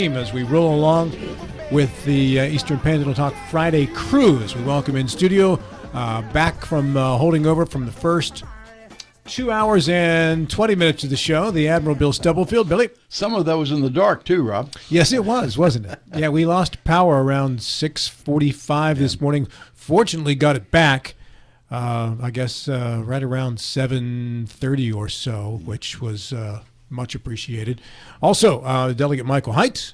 team as we roll along with the Eastern Panhandle Talk Friday cruise. We welcome in studio, back from holding over from the first 2 hours and 20 minutes of the show, the Admiral Bill Stubblefield. Billy? Some of that was in the dark, too, Rob. Yes, it was, wasn't it? Yeah, we lost power around 6:45 this morning. Fortunately, got it back, I guess, right around 7:30 or so, which was much appreciated. Also, Delegate Michael Height.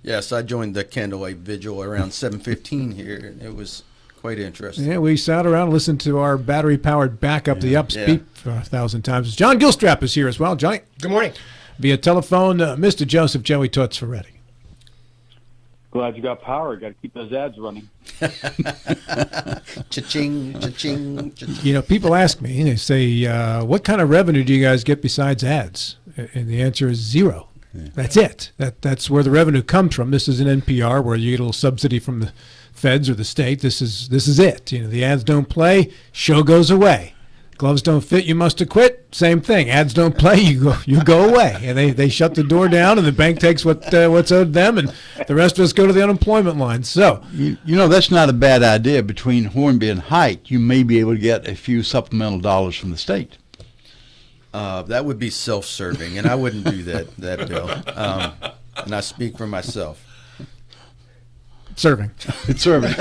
Yes, I joined the candlelight vigil around 7:15 here, and it was quite interesting. Yeah, we sat around and listened to our battery-powered backup, the upspeak, 1,000 times. John Gilstrap is here as well. Johnny. Good morning. Via telephone, Mr. Joseph Joey Toots Ferretti. Glad you got power. Got to keep those ads running. Cha-ching, cha-ching, cha-ching. You know, people ask me, they say, what kind of revenue do you guys get besides ads? And the answer is zero. Yeah. That's it. That's where the revenue comes from. This is an NPR where you get a little subsidy from the feds or the state. This is it. You know, the ads don't play, show goes away. Gloves don't fit, you must have quit. Same thing. Ads don't play, you go away. And they shut the door down, and the bank takes what's owed them, and the rest of us go to the unemployment line. So you know, that's not a bad idea. Between Hornby and Height, you may be able to get a few supplemental dollars from the state. That would be self-serving, and I wouldn't do that, Bill. And I speak for myself. Serving. It's serving.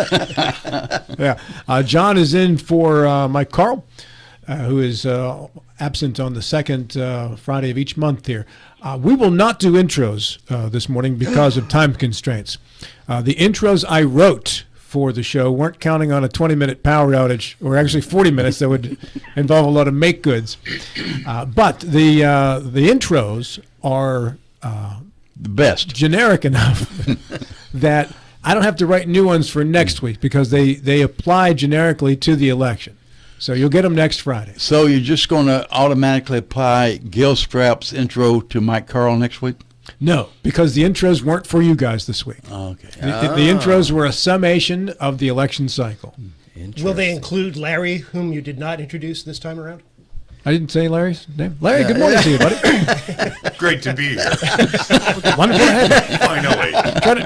Yeah. John is in for Mike Carl, who is absent on the second Friday of each month here. We will not do intros this morning because of time constraints. The intros I wrote for the show weren't counting on a 20-minute power outage, or actually 40 minutes. That would involve a lot of make goods. But the intros are the best, generic enough that I don't have to write new ones for next week because they apply generically to the election. So you'll get them next Friday. So you're just going to automatically apply Gilstrap's intro to Mike Carl next week? No, because the intros weren't for you guys this week. Okay. The intros were a summation of the election cycle. Will they include Larry, whom you did not introduce this time around? I didn't say Larry's name. Larry, good morning to you, buddy. Great to be here. Wonderful. Finally.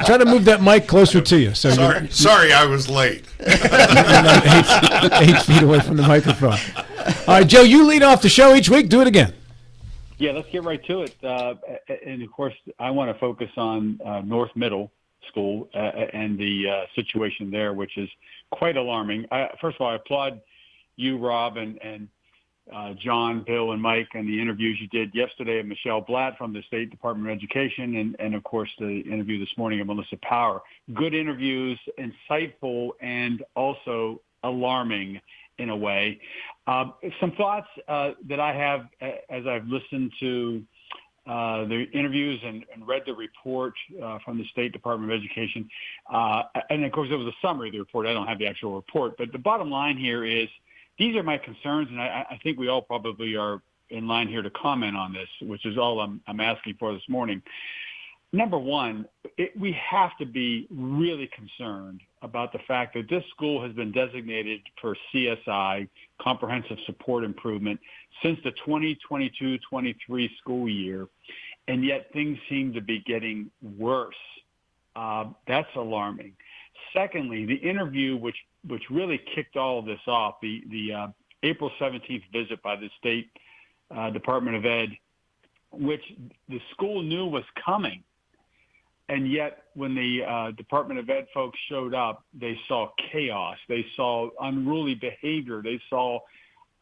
Try to move that mic closer to you. So Sorry, I was late. you're not 8 feet away from the microphone. All right, Joe, you lead off the show each week. Do it again. Yeah, let's get right to it. And, of course, I want to focus on North Middle School and the situation there, which is quite alarming. First of all, I applaud you, Rob, and John, Bill, and Mike on the interviews you did yesterday of Michelle Blatt from the State Department of Education and of course, the interview this morning of Melissa Power. Good interviews, insightful, and also alarming in a way. Some thoughts that I have as I've listened to the interviews and read the report from the State Department of Education. And, of course, it was a summary of the report. I don't have the actual report. But the bottom line here is these are my concerns, and I think we all probably are in line here to comment on this, which is all I'm asking for this morning. Number one, we have to be really concerned about the fact that this school has been designated for CSI, Comprehensive Support Improvement, since the 2022-23 school year, and yet things seem to be getting worse. That's alarming. Secondly, the interview, which really kicked all of this off, the April 17th visit by the State Department of Ed, which the school knew was coming. And yet when the Department of Ed folks showed up, they saw chaos. They saw unruly behavior. They saw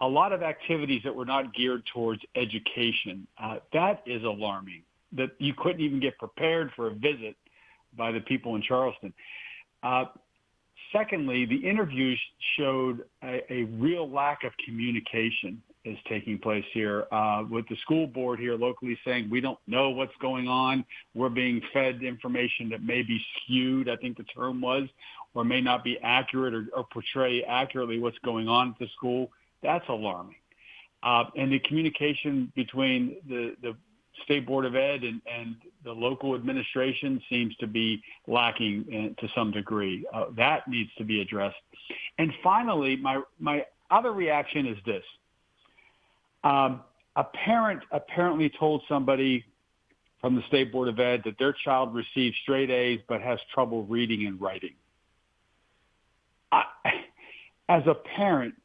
a lot of activities that were not geared towards education. That is alarming, that you couldn't even get prepared for a visit by the people in Charleston. Secondly, the interviews showed a real lack of communication is taking place here with the school board here locally saying we don't know what's going on. We're being fed information that may be skewed, I think the term was, or may not be accurate or portray accurately what's going on at the school. That's alarming. And the communication between the State Board of Ed and the local administration seems to be lacking to some degree. That needs to be addressed. And finally, my other reaction is this. A parent apparently told somebody from the State Board of Ed that their child receives straight A's but has trouble reading and writing. As a parent,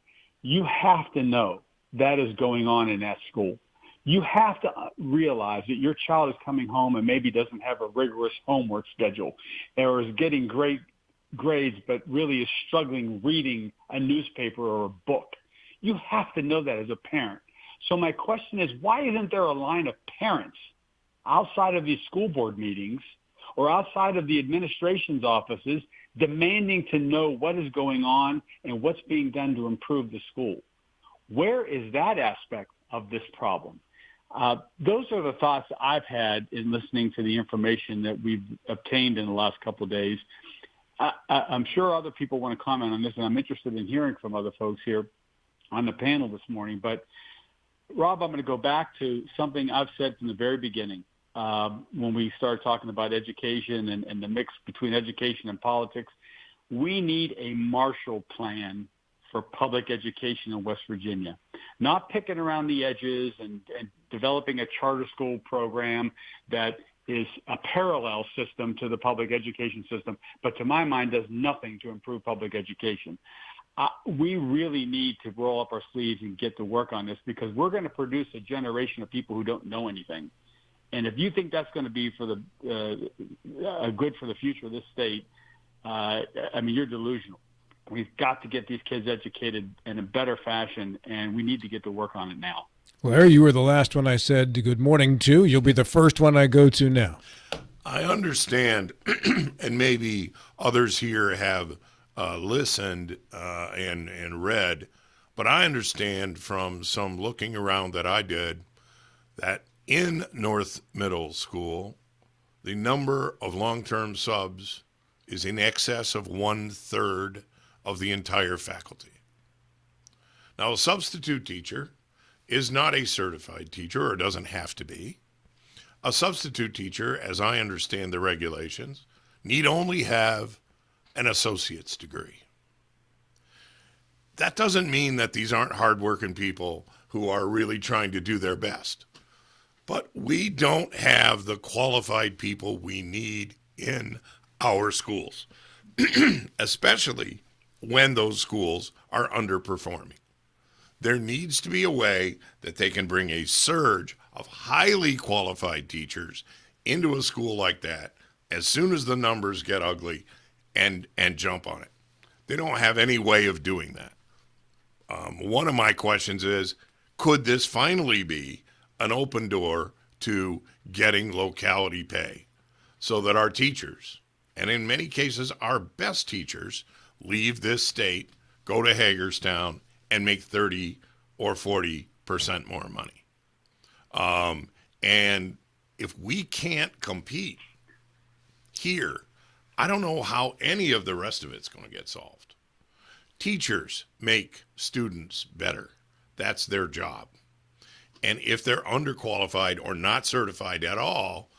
you have to know that is going on in that school. You have to realize that your child is coming home and maybe doesn't have a rigorous homework schedule or is getting great grades but really is struggling reading a newspaper or a book. You have to know that as a parent. So my question is, why isn't there a line of parents outside of these school board meetings or outside of the administration's offices demanding to know what is going on and what's being done to improve the school? Where is that aspect of this problem? Those are the thoughts I've had in listening to the information that we've obtained in the last couple of days. I'm sure other people want to comment on this, and I'm interested in hearing from other folks here on the panel this morning. But, Rob, I'm going to go back to something I've said from the very beginning when we started talking about education and the mix between education and politics. We need a Marshall Plan for public education in West Virginia, not picking around the edges and developing a charter school program that is a parallel system to the public education system, but to my mind does nothing to improve public education. We really need to roll up our sleeves and get to work on this, because we're going to produce a generation of people who don't know anything. And if you think that's going to be for the good for the future of this state, you're delusional. We've got to get these kids educated in a better fashion, and we need to get to work on it now. Well, Larry, you were the last one I said good morning to. You'll be the first one I go to now. I understand, and maybe others here have listened and read, but I understand from some looking around that I did that in North Middle School, the number of long-term subs is in excess of 1/3 of the entire faculty. Now, a substitute teacher is not a certified teacher, or doesn't have to be. A substitute teacher, as I understand the regulations, need only have an associate's degree. That doesn't mean that these aren't hardworking people who are really trying to do their best. But we don't have the qualified people we need in our schools, especially when those schools are underperforming. There needs to be a way that they can bring a surge of highly qualified teachers into a school like that as soon as the numbers get ugly and jump on it. They don't have any way of doing that. One of my questions is, could this finally be an open door to getting locality pay so that our teachers, and in many cases our best teachers, leave this state, go to Hagerstown, and make 30 or 40% more money? And if we can't compete here, I don't know how any of the rest of it's going to get solved. Teachers make students better. That's their job. And if they're underqualified or not certified at all,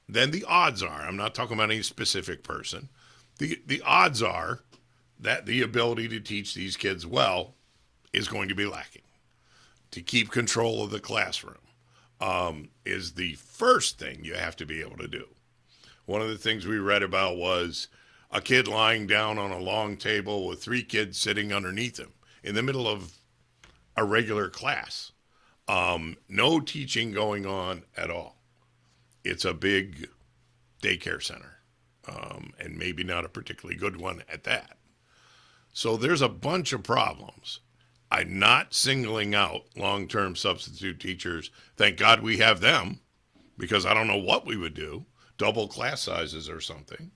then the odds are, I'm not talking about any specific person, the odds are that the ability to teach these kids well is going to be lacking. To keep control of the classroom is the first thing you have to be able to do. One of the things we read about was a kid lying down on a long table with 3 kids sitting underneath him in the middle of a regular class. No teaching going on at all. It's a big daycare center, and maybe not a particularly good one at that. So there's a bunch of problems. I'm not singling out long-term substitute teachers. Thank God we have them, because I don't know what we would do, double class sizes or something.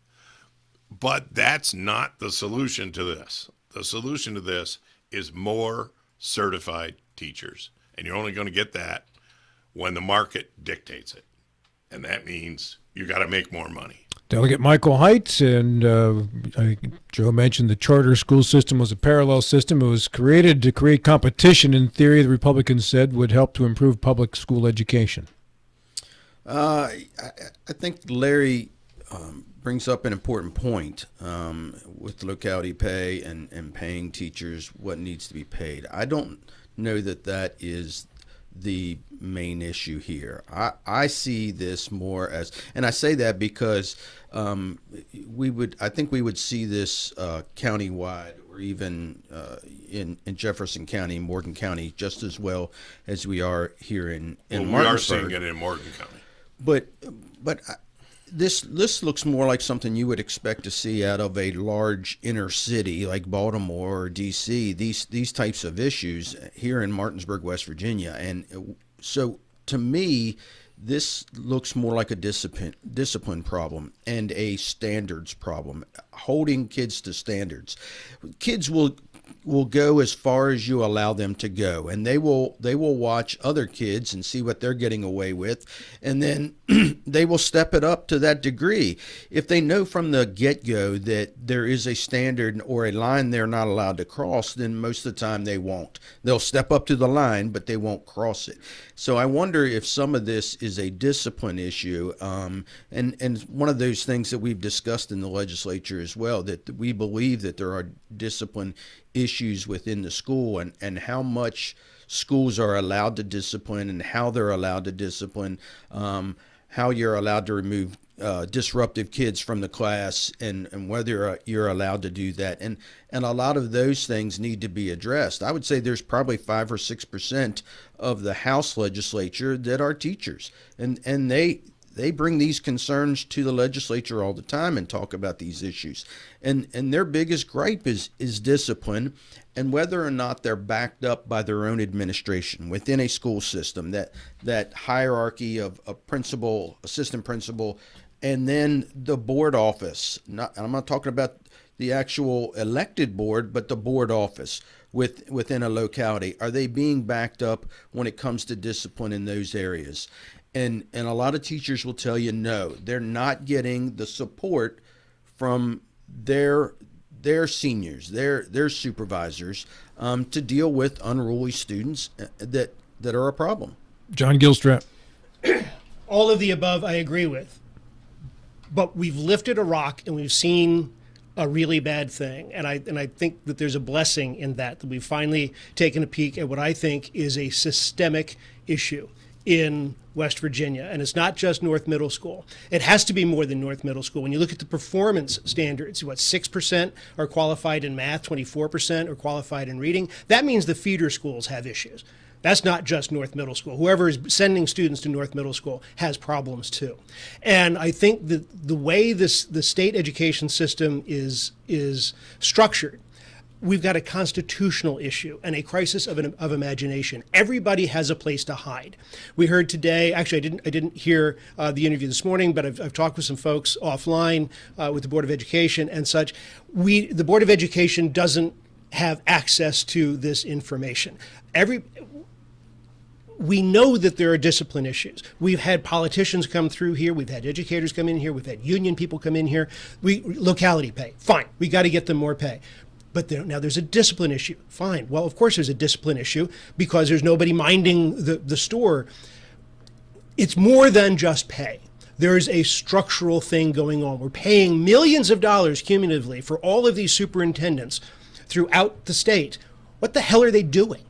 But that's not the solution to this. The solution to this is more certified teachers. And you're only going to get that when the market dictates it. And that means you got to make more money. Delegate Michael Height, and Joe mentioned the charter school system was a parallel system. It was created to create competition. In theory, the Republicans said would help to improve public school education. I think Larry brings up an important point with the locality pay and paying teachers what needs to be paid. I don't know that is the main issue here. I see this more as, and I say that because I think we would see this countywide, or even in Jefferson County, Morgan County, just as well as we are here in Well, we are Martinsburg. seeing it in Morgan County. But this looks more like something you would expect to see out of a large inner city like Baltimore or D.C. These types of issues here in Martinsburg, West Virginia, and so to me, this looks more like a discipline problem and a standards problem. Holding kids to standards, kids will go as far as you allow them to go, and they will watch other kids and see what they're getting away with, and then they will step it up to that degree. If they know from the get-go that there is a standard or a line they're not allowed to cross, then most of the time they won't. They'll step up to the line, but they won't cross it. So I wonder if some of this is a discipline issue, and one of those things that we've discussed in the legislature as well, that we believe that there are discipline issues within the school, and how much schools are allowed to discipline and how they're allowed to discipline, how you're allowed to remove disruptive kids from the class, and whether you're allowed to do that. And a lot of those things need to be addressed. I would say there's probably 5 or 6% of the House legislature that are teachers, and they bring these concerns to the legislature all the time and talk about these issues. And their biggest gripe is discipline, and whether or not they're backed up by their own administration within a school system, that hierarchy of a principal, assistant principal, and then the board office. I'm not talking about the actual elected board, but the board office within a locality. Are they being backed up when it comes to discipline in those areas? And a lot of teachers will tell you no, they're not getting the support from their seniors, their supervisors, to deal with unruly students that are a problem. John Gilstrap. All of the above I agree with. But we've lifted a rock and we've seen a really bad thing. And I think that there's a blessing in that we've finally taken a peek at what I think is a systemic issue in West Virginia. And it's not just North Middle School. It has to be more than North Middle School. When you look at the performance standards, 6% are qualified in math, 24% are qualified in reading. That means the feeder schools have issues. That's not just North Middle School. Whoever is sending students to North Middle School has problems too. And I think that the way the state education system is structured, we've got a constitutional issue and a crisis of imagination. Everybody has a place to hide. We heard today, actually I didn't hear the interview this morning, but I've talked with some folks offline with the Board of Education and such. The Board of Education doesn't have access to this information. We know that there are discipline issues. We've had politicians come through here. We've had educators come in here. We've had union people come in here. Locality pay, fine. We got to get them more pay. But now there's a discipline issue. Fine. Well, of course there's a discipline issue because there's nobody minding the store. It's more than just pay. There's a structural thing going on. We're paying millions of dollars cumulatively for all of these superintendents throughout the state. What the hell are they doing?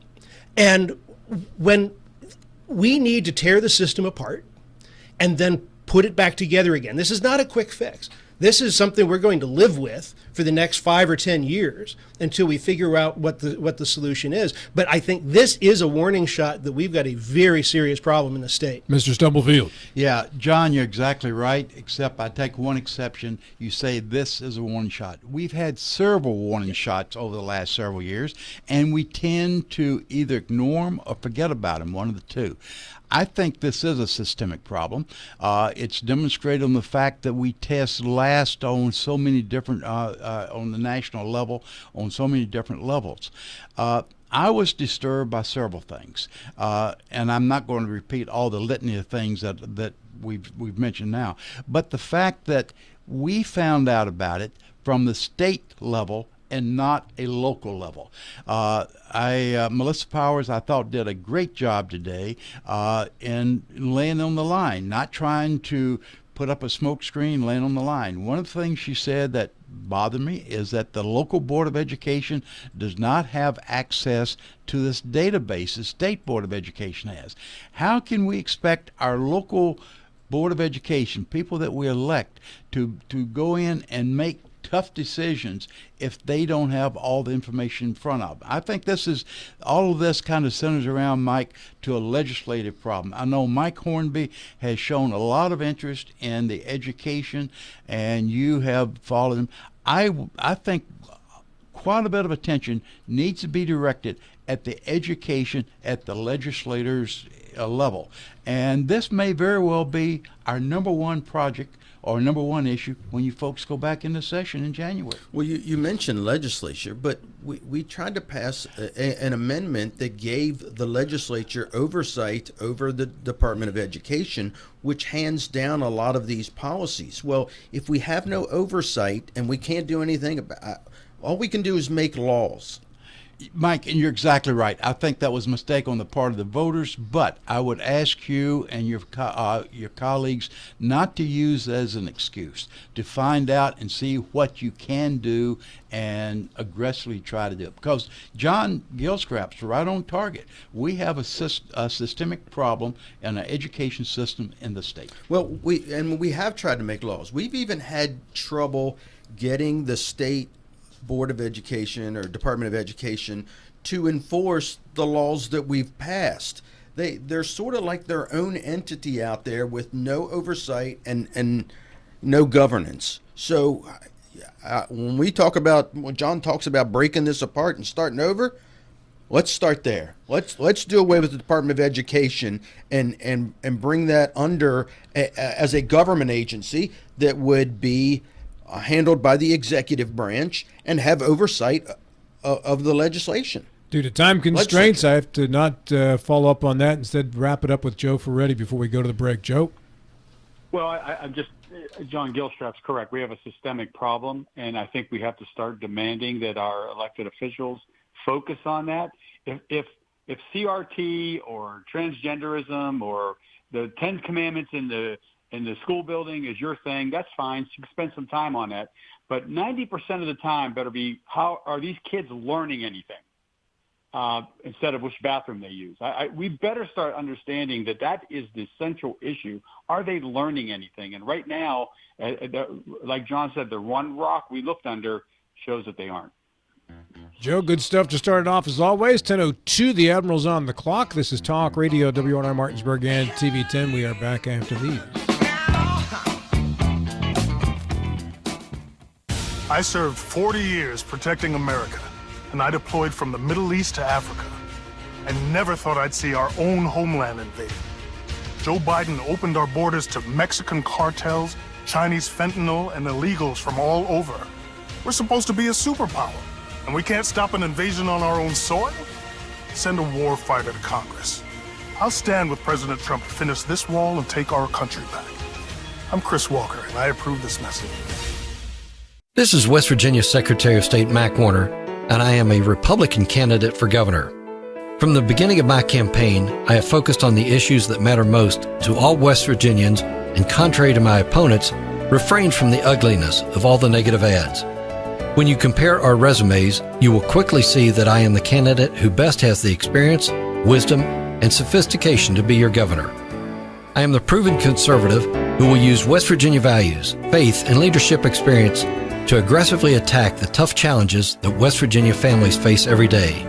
And when we need to tear the system apart and then put it back together again. This is not a quick fix. This is something we're going to live with for the next 5 or 10 years until we figure out what the solution is. But I think this is a warning shot that we've got a very serious problem in the state. Mr. Stubblefield. Yeah, John, you're exactly right, except I take one exception. You say this is a warning shot. We've had several warning shots over the last several years, and we tend to either ignore them or forget about them, one of the two. I think this is a systemic problem. It's demonstrated on the fact that we test last on so many different, on the national level, on so many different levels. I was disturbed by several things, and I'm not going to repeat all the litany of things that we've mentioned now. But the fact that we found out about it from the state level and not a local level. Melissa Powers, I thought, did a great job today in laying on the line, not trying to put up a smoke screen, land on the line. One of the things she said that bothered me is that the local Board of Education does not have access to this database the State Board of Education has. How can we expect our local Board of Education, people that we elect, to go in and make tough decisions if they don't have all the information in front of them? I think all of this kind of centers around, Mike, to a legislative problem. I know Mike Hornby has shown a lot of interest in the education, and you have followed him. I think quite a bit of attention needs to be directed at the education at the legislators' level. And this may very well be our number one project or number one issue when you folks go back into session in January. Well, you mentioned legislature, but we tried to pass an amendment that gave the legislature oversight over the Department of Education, which hands down a lot of these policies. Well, if we have no oversight and we can't do anything about, all we can do is make laws. Mike, and you're exactly right. I think that was a mistake on the part of the voters, but I would ask you and your colleagues not to use as an excuse, to find out and see what you can do and aggressively try to do it. Because John Gilstrap's right on target. We have a systemic problem in our education system in the state. Well, we have tried to make laws. We've even had trouble getting the state Board of Education or Department of Education to enforce the laws that we've passed. They're sort of like their own entity out there with no oversight and no governance. So when John talks about breaking this apart and starting over, let's start there. Let's do away with the Department of Education and bring that under as a government agency that would be handled by the executive branch and have oversight of the legislation. Due to time constraints, I have to not follow up on that. Instead, wrap it up with Joe Ferretti before we go to the break. Joe? Well, I'm just, John Gilstrap's correct. We have a systemic problem, and I think we have to start demanding that our elected officials focus on that. If CRT or transgenderism or the 10 Commandments in the school building is your thing, that's fine. You can spend some time on that. But 90% of the time better be, how are these kids learning anything instead of which bathroom they use? We better start understanding that is the central issue. Are they learning anything? And right now, like John said, the one rock we looked under shows that they aren't. Joe, good stuff to start it off as always. 10:02, the Admiral's on the clock. This is Talk Radio, WNR Martinsburg and TV 10. We are back after these. I served 40 years protecting America, and I deployed from the Middle East to Africa. I never thought I'd see our own homeland invaded. Joe Biden opened our borders to Mexican cartels, Chinese fentanyl, and illegals from all over. We're supposed to be a superpower, and we can't stop an invasion on our own soil? Send a war fighter to Congress. I'll stand with President Trump to finish this wall and take our country back. I'm Chris Walker, and I approve this message. This is West Virginia Secretary of State Mac Warner, and I am a Republican candidate for governor. From the beginning of my campaign, I have focused on the issues that matter most to all West Virginians, and contrary to my opponents, refrained from the ugliness of all the negative ads. When you compare our resumes, you will quickly see that I am the candidate who best has the experience, wisdom, and sophistication to be your governor. I am the proven conservative who will use West Virginia values, faith, and leadership experience to aggressively attack the tough challenges that West Virginia families face every day.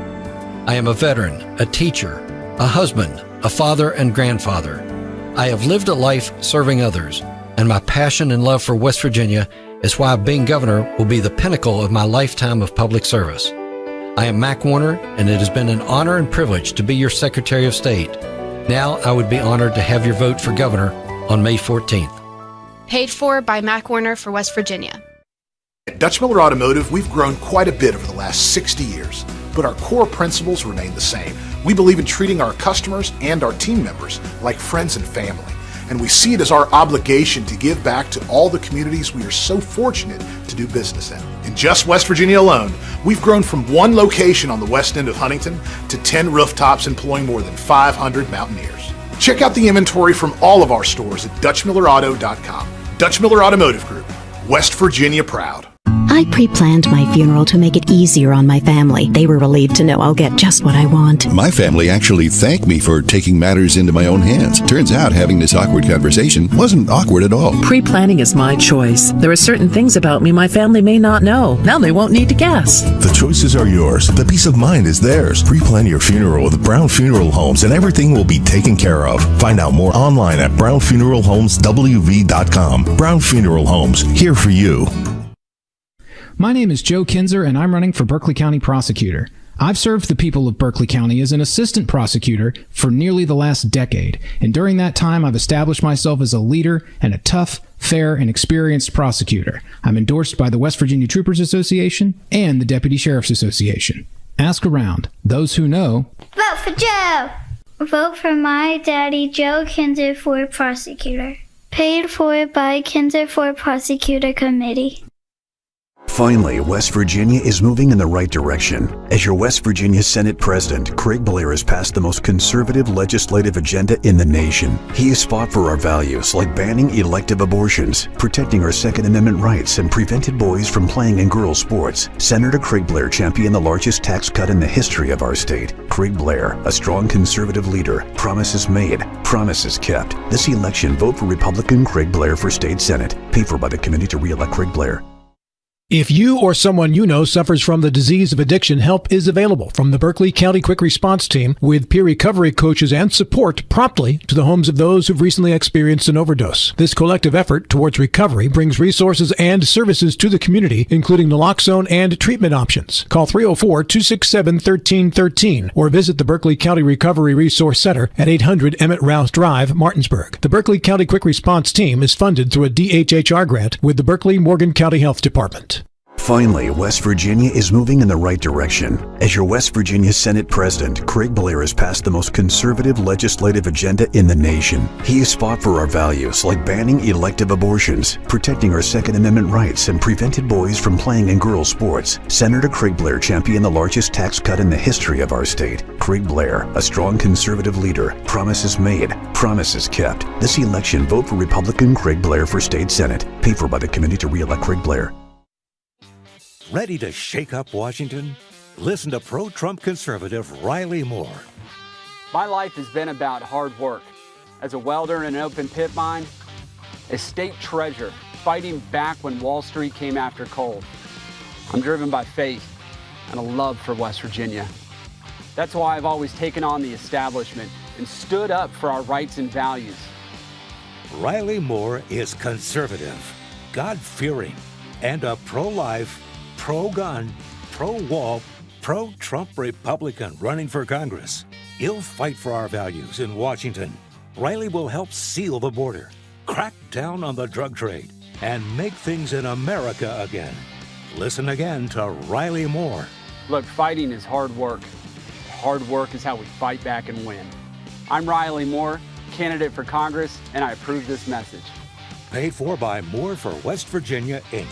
I am a veteran, a teacher, a husband, a father, and grandfather. I have lived a life serving others, and my passion and love for West Virginia is why being governor will be the pinnacle of my lifetime of public service. I am Mac Warner, and it has been an honor and privilege to be your Secretary of State. Now I would be honored to have your vote for governor on May 14th. Paid for by Mac Warner for West Virginia. At Dutch Miller Automotive, we've grown quite a bit over the last 60 years, but our core principles remain the same. We believe in treating our customers and our team members like friends and family, and we see it as our obligation to give back to all the communities we are so fortunate to do business in. In just West Virginia alone, we've grown from one location on the west end of Huntington to 10 rooftops employing more than 500 Mountaineers. Check out the inventory from all of our stores at DutchMillerAuto.com. Dutch Miller Automotive Group, West Virginia proud. I pre-planned my funeral to make it easier on my family. They were relieved to know I'll get just what I want. My family actually thanked me for taking matters into my own hands. Turns out having this awkward conversation wasn't awkward at all. Pre-planning is my choice. There are certain things about me my family may not know. Now they won't need to guess. The choices are yours. The peace of mind is theirs. Pre-plan your funeral with Brown Funeral Homes and everything will be taken care of. Find out more online at brownfuneralhomeswv.com. Brown Funeral Homes, here for you. My name is Joe Kinzer, and I'm running for Berkeley County Prosecutor. I've served the people of Berkeley County as an assistant prosecutor for nearly the last decade, and during that time I've established myself as a leader and a tough, fair, and experienced prosecutor. I'm endorsed by the West Virginia Troopers Association and the Deputy Sheriff's Association. Ask around. Those who know... Vote for Joe! Vote for my daddy, Joe Kinzer, for prosecutor. Paid for by Kinzer for Prosecutor Committee. Finally, West Virginia is moving in the right direction. As your West Virginia Senate President, Craig Blair has passed the most conservative legislative agenda in the nation. He has fought for our values like banning elective abortions, protecting our Second Amendment rights, and prevented boys from playing in girls' sports. Senator Craig Blair championed the largest tax cut in the history of our state. Craig Blair, a strong conservative leader. Promises made, promises kept. This election, vote for Republican Craig Blair for State Senate. Paid for by the committee to re-elect Craig Blair. If you or someone you know suffers from the disease of addiction, help is available from the Berkeley County Quick Response Team with peer recovery coaches and support promptly to the homes of those who've recently experienced an overdose. This collective effort towards recovery brings resources and services to the community, including naloxone and treatment options. Call 304-267-1313 or visit the Berkeley County Recovery Resource Center at 800 Emmett Rouse Drive, Martinsburg. The Berkeley County Quick Response Team is funded through a DHHR grant with the Berkeley Morgan County Health Department. Finally, West Virginia is moving in the right direction. As your West Virginia Senate President, Craig Blair has passed the most conservative legislative agenda in the nation. He has fought for our values like banning elective abortions, protecting our Second Amendment rights, and prevented boys from playing in girls' sports. Senator Craig Blair championed the largest tax cut in the history of our state. Craig Blair, a strong conservative leader. Promises made, promises kept. This election, vote for Republican Craig Blair for State Senate. Paid for by the committee to re-elect Craig Blair. Ready to shake up Washington? Listen to pro-Trump conservative Riley Moore. My life has been about hard work. As a welder in an open pit mine, a state treasurer fighting back when Wall Street came after coal. I'm driven by faith and a love for West Virginia. That's why I've always taken on the establishment and stood up for our rights and values. Riley Moore is conservative, God-fearing, and a pro-life, pro-gun, pro-wall, pro-Trump Republican running for Congress. He'll fight for our values in Washington. Riley will help seal the border, crack down on the drug trade, and make things in America again. Listen again to Riley Moore. Look, fighting is hard work. Hard work is how we fight back and win. I'm Riley Moore, candidate for Congress, and I approve this message. Paid for by Moore for West Virginia, Inc.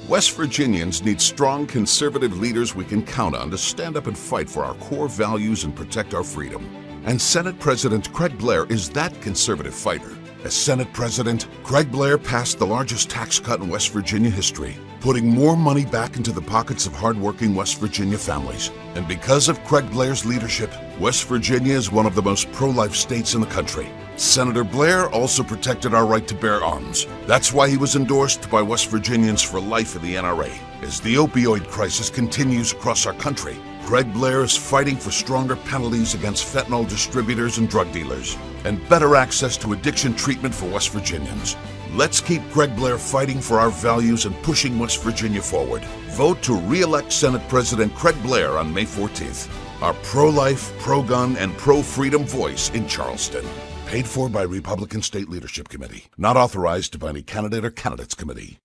West Virginians need strong conservative leaders we can count on to stand up and fight for our core values and protect our freedom. And Senate President Craig Blair is that conservative fighter. As Senate President, Craig Blair passed the largest tax cut in West Virginia history, putting more money back into the pockets of hardworking West Virginia families. And because of Craig Blair's leadership, West Virginia is one of the most pro-life states in the country. Senator Blair also protected our right to bear arms. That's why he was endorsed by West Virginians for life in the NRA. As the opioid crisis continues across our country, Craig Blair is fighting for stronger penalties against fentanyl distributors and drug dealers, and better access to addiction treatment for West Virginians. Let's keep Craig Blair fighting for our values and pushing West Virginia forward. Vote to re-elect Senate President Craig Blair on May 14th. Our pro-life, pro-gun, and pro-freedom voice in Charleston. Paid for by Republican State Leadership Committee. Not authorized by any candidate or candidates committee.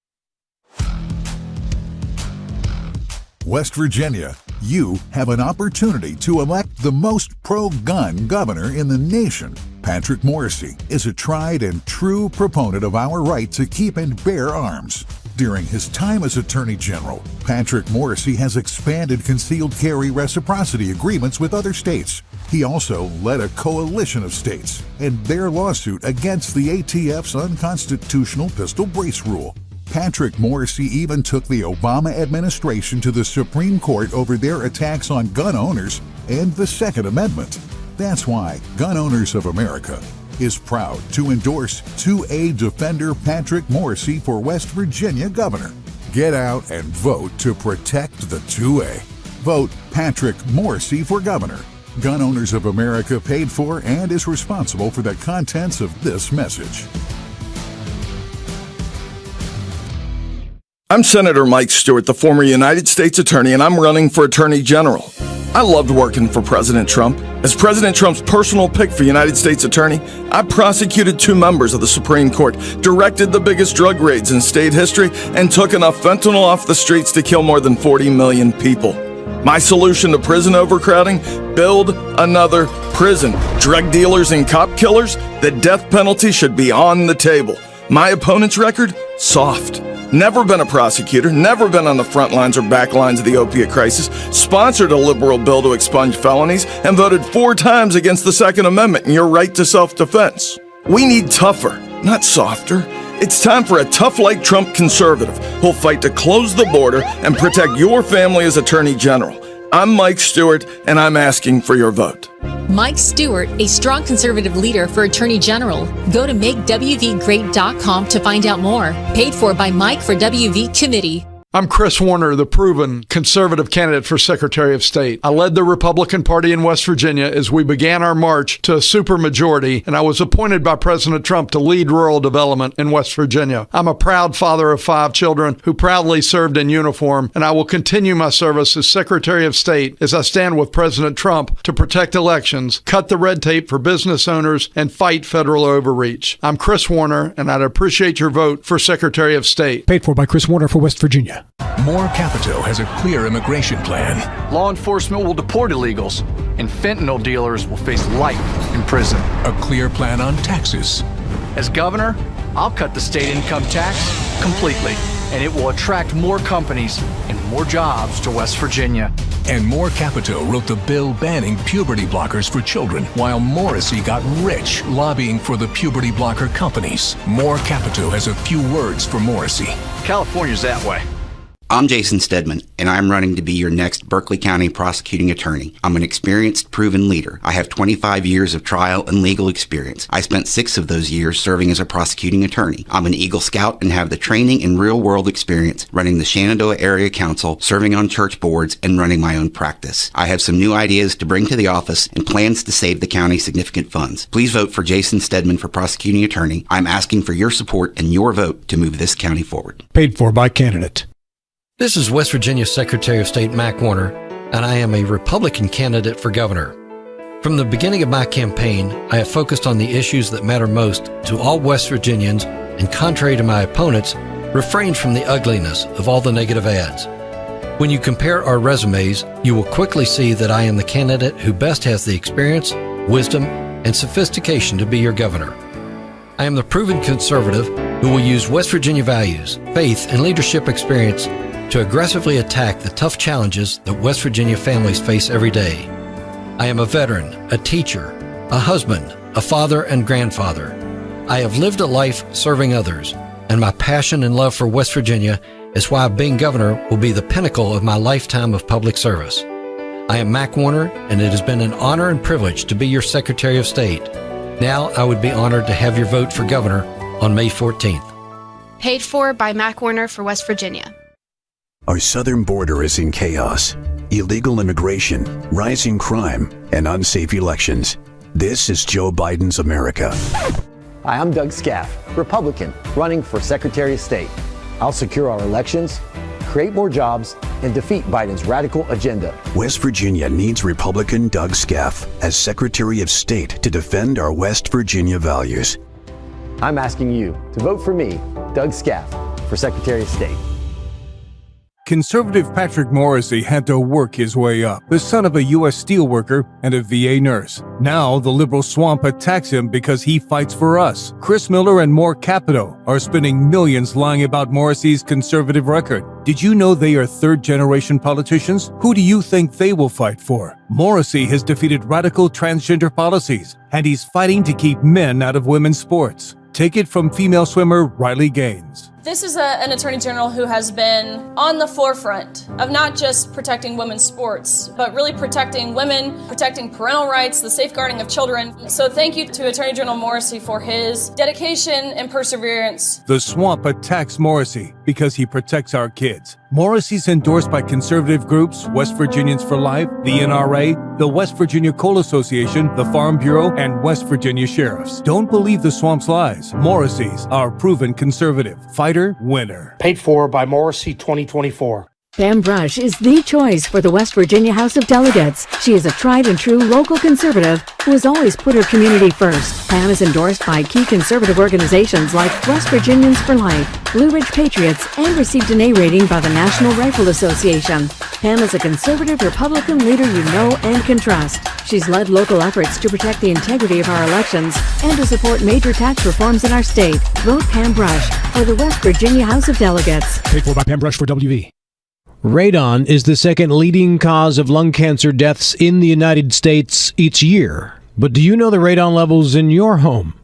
West Virginia, you have an opportunity to elect the most pro-gun governor in the nation. Patrick Morrisey is a tried and true proponent of our right to keep and bear arms. During his time as Attorney General, Patrick Morrisey has expanded concealed carry reciprocity agreements with other states. He also led a coalition of states in their lawsuit against the ATF's unconstitutional pistol brace rule. Patrick Morrisey even took the Obama administration to the Supreme Court over their attacks on gun owners and the Second Amendment. That's why Gun Owners of America is proud to endorse 2A defender Patrick Morrisey for West Virginia governor. Get out and vote to protect the 2A. Vote Patrick Morrisey for governor. Gun Owners of America paid for and is responsible for the contents of this message. I'm Senator Mike Stewart, the former United States Attorney, and I'm running for Attorney General. I loved working for President Trump. As President Trump's personal pick for United States Attorney, I prosecuted 2 members of the Supreme Court, directed the biggest drug raids in state history, and took enough fentanyl off the streets to kill more than 40 million people. My solution to prison overcrowding? Build another prison. Drug dealers and cop killers? The death penalty should be on the table. My opponent's record? Soft. Never been a prosecutor, never been on the front lines or back lines of the opiate crisis, sponsored a liberal bill to expunge felonies, and voted 4 times against the Second Amendment and your right to self-defense. We need tougher, not softer. It's time for a tough like Trump conservative who'll fight to close the border and protect your family as Attorney General. I'm Mike Stewart, and I'm asking for your vote. Mike Stewart, a strong conservative leader for Attorney General. Go to MakeWVGreat.com to find out more. Paid for by Mike for WV Committee. I'm Chris Warner, the proven conservative candidate for Secretary of State. I led the Republican Party in West Virginia as we began our march to a supermajority, and I was appointed by President Trump to lead rural development in West Virginia. I'm a proud father of 5 children who proudly served in uniform, and I will continue my service as Secretary of State as I stand with President Trump to protect elections, cut the red tape for business owners, and fight federal overreach. I'm Chris Warner, and I'd appreciate your vote for Secretary of State. Paid for by Chris Warner for West Virginia. More Capito has a clear immigration plan. Law enforcement will deport illegals, and fentanyl dealers will face life in prison. A clear plan on taxes. As governor, I'll cut the state income tax completely, and it will attract more companies and more jobs to West Virginia. And More Capito wrote the bill banning puberty blockers for children, while Morrisey got rich lobbying for the puberty blocker companies. More Capito has a few words for Morrisey. California's that way. I'm Jason Stedman, and I'm running to be your next Berkeley County prosecuting attorney. I'm an experienced, proven leader. I have 25 years of trial and legal experience. I spent 6 of those years serving as a prosecuting attorney. I'm an Eagle Scout and have the training and real-world experience running the Shenandoah Area Council, serving on church boards, and running my own practice. I have some new ideas to bring to the office and plans to save the county significant funds. Please vote for Jason Stedman for prosecuting attorney. I'm asking for your support and your vote to move this county forward. Paid for by candidate. This is West Virginia Secretary of State Mac Warner, and I am a Republican candidate for governor. From the beginning of my campaign, I have focused on the issues that matter most to all West Virginians, and contrary to my opponents, refrained from the ugliness of all the negative ads. When you compare our resumes, you will quickly see that I am the candidate who best has the experience, wisdom, and sophistication to be your governor. I am the proven conservative who will use West Virginia values, faith, and leadership experience to aggressively attack the tough challenges that West Virginia families face every day. I am a veteran, a teacher, a husband, a father and grandfather. I have lived a life serving others, and my passion and love for West Virginia is why being governor will be the pinnacle of my lifetime of public service. I am Mac Warner, and it has been an honor and privilege to be your Secretary of State. Now I would be honored to have your vote for governor on May 14th. Paid for by Mac Warner for West Virginia. Our southern border is in chaos. Illegal immigration, rising crime, and unsafe elections. This is Joe Biden's America. Hi, I'm Doug Scaff, Republican, running for Secretary of State. I'll secure our elections, create more jobs, and defeat Biden's radical agenda. West Virginia needs Republican Doug Scaff as Secretary of State to defend our West Virginia values. I'm asking you to vote for me, Doug Scaff, for Secretary of State. Conservative Patrick Morrissey had to work his way up, the son of a U.S. steelworker and a VA nurse. Now, the liberal swamp attacks him because he fights for us. Chris Miller and More Capito are spending millions lying about Morrissey's conservative record. Did you know they are third-generation politicians? Who do you think they will fight for? Morrissey has defeated radical transgender policies, and he's fighting to keep men out of women's sports. Take it from female swimmer Riley Gaines. This is an attorney general who has been on the forefront of not just protecting women's sports, but really protecting women, protecting parental rights, the safeguarding of children. So thank you to Attorney General Morrissey for his dedication and perseverance. The swamp attacks Morrissey because he protects our kids. Morrissey's endorsed by conservative groups, West Virginians for Life, the NRA, the West Virginia Coal Association, the Farm Bureau, and West Virginia Sheriffs. Don't believe the swamp's lies. Morrissey's are proven conservative. Fighter, winner. Paid for by Morrissey 2024. Pam Brush is the choice for the West Virginia House of Delegates. She is a tried and true local conservative who has always put her community first. Pam is endorsed by key conservative organizations like West Virginians for Life, Blue Ridge Patriots, and received an A rating by the National Rifle Association. Pam is a conservative Republican leader you know and can trust. She's led local efforts to protect the integrity of our elections and to support major tax reforms in our state. Vote Pam Brush for the West Virginia House of Delegates. Paid for by Pam Brush for WV. Radon is the second leading cause of lung cancer deaths in the United States each year. But do you know the radon levels in your home?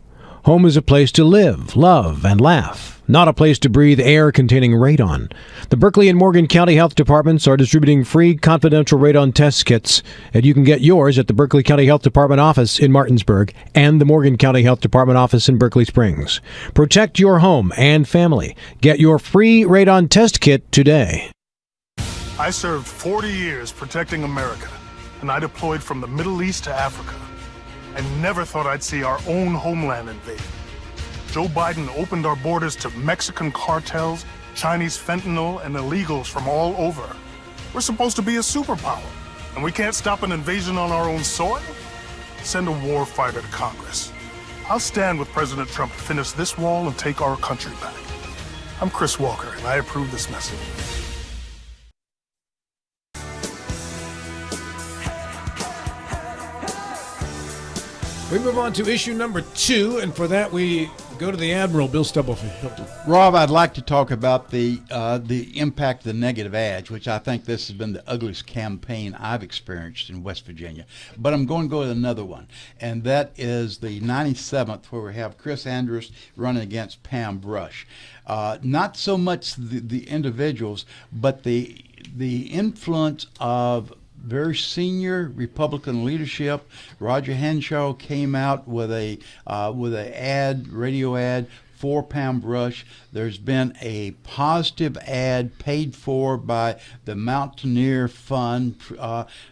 Home is a place to live, love, and laugh, not a place to breathe air containing radon. The Berkeley and Morgan County Health Departments are distributing free confidential radon test kits, and you can get yours at the Berkeley County Health Department office in Martinsburg and the Morgan County Health Department office in Berkeley Springs. Protect your home and family. Get your free radon test kit today. I served 40 years protecting America, and I deployed from the Middle East to Africa. I never thought I'd see our own homeland invaded. Joe Biden opened our borders to Mexican cartels, Chinese fentanyl, and illegals from all over. We're supposed to be a superpower, and we can't stop an invasion on our own soil? Send a war fighter to Congress. I'll stand with President Trump to finish this wall and take our country back. I'm Chris Walker, and I approve this message. We move on to issue number 2, and for that we go to the Admiral, Bill Stubblefield. Rob, I'd like to talk about the impact of the negative ads, which I think this has been the ugliest campaign I've experienced in West Virginia. But I'm going to go with another one, and that is the 97th, where we have Chris Andrews running against Pam Brush. Not so much the individuals, but the influence of very senior Republican leadership. Roger Henshaw came out with a radio ad for Pam Brush. There's been a positive ad paid for by the Mountaineer Fund,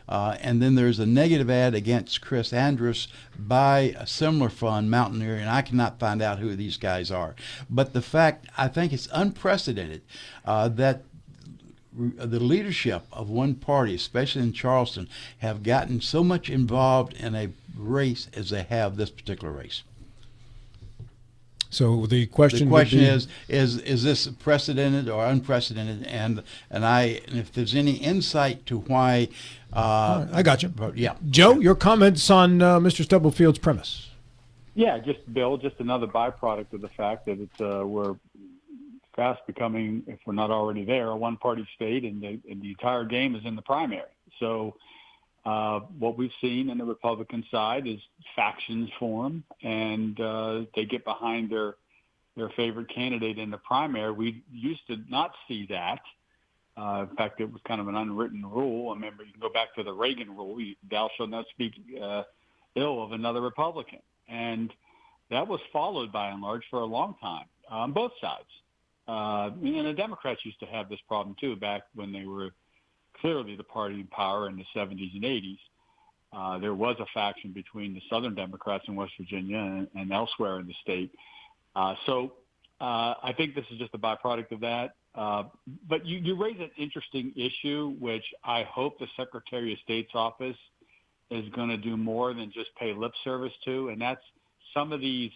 and then there's a negative ad against Chris Andrews by a similar fund, Mountaineer, and I cannot find out who these guys are. But the fact, I think it's unprecedented that the leadership of one party, especially in Charleston, have gotten so much involved in a race as they have this particular race. So the question is this precedented or unprecedented? And if there's any insight to why, I got you. Yeah, Joe, your comments on Mr. Stubblefield's premise? Yeah, Bill, just another byproduct of the fact that we're fast becoming, if we're not already there, a one-party state, and the entire game is in the primary. So what we've seen in the Republican side is factions form, and they get behind their favorite candidate in the primary. We used to not see that. In fact, it was kind of an unwritten rule. I remember you can go back to the Reagan rule, thou shalt not speak ill of another Republican. And that was followed by and large for a long time on both sides. And the Democrats used to have this problem, too, back when they were clearly the party in power in the 70s and 80s. There was a faction between the Southern Democrats in West Virginia and elsewhere in the state. So I think this is just a byproduct of that. But you raise an interesting issue, which I hope the Secretary of State's office is going to do more than just pay lip service to, and that's some of these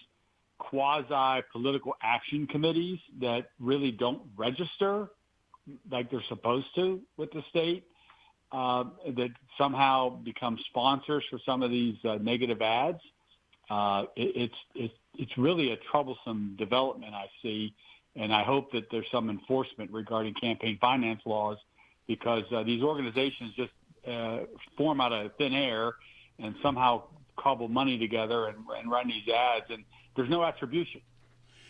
quasi-political action committees that really don't register like they're supposed to with the state, that somehow become sponsors for some of these negative ads. It's really a troublesome development I see, and I hope that there's some enforcement regarding campaign finance laws, because these organizations just form out of thin air and somehow cobble money together and run these ads, and there's no attribution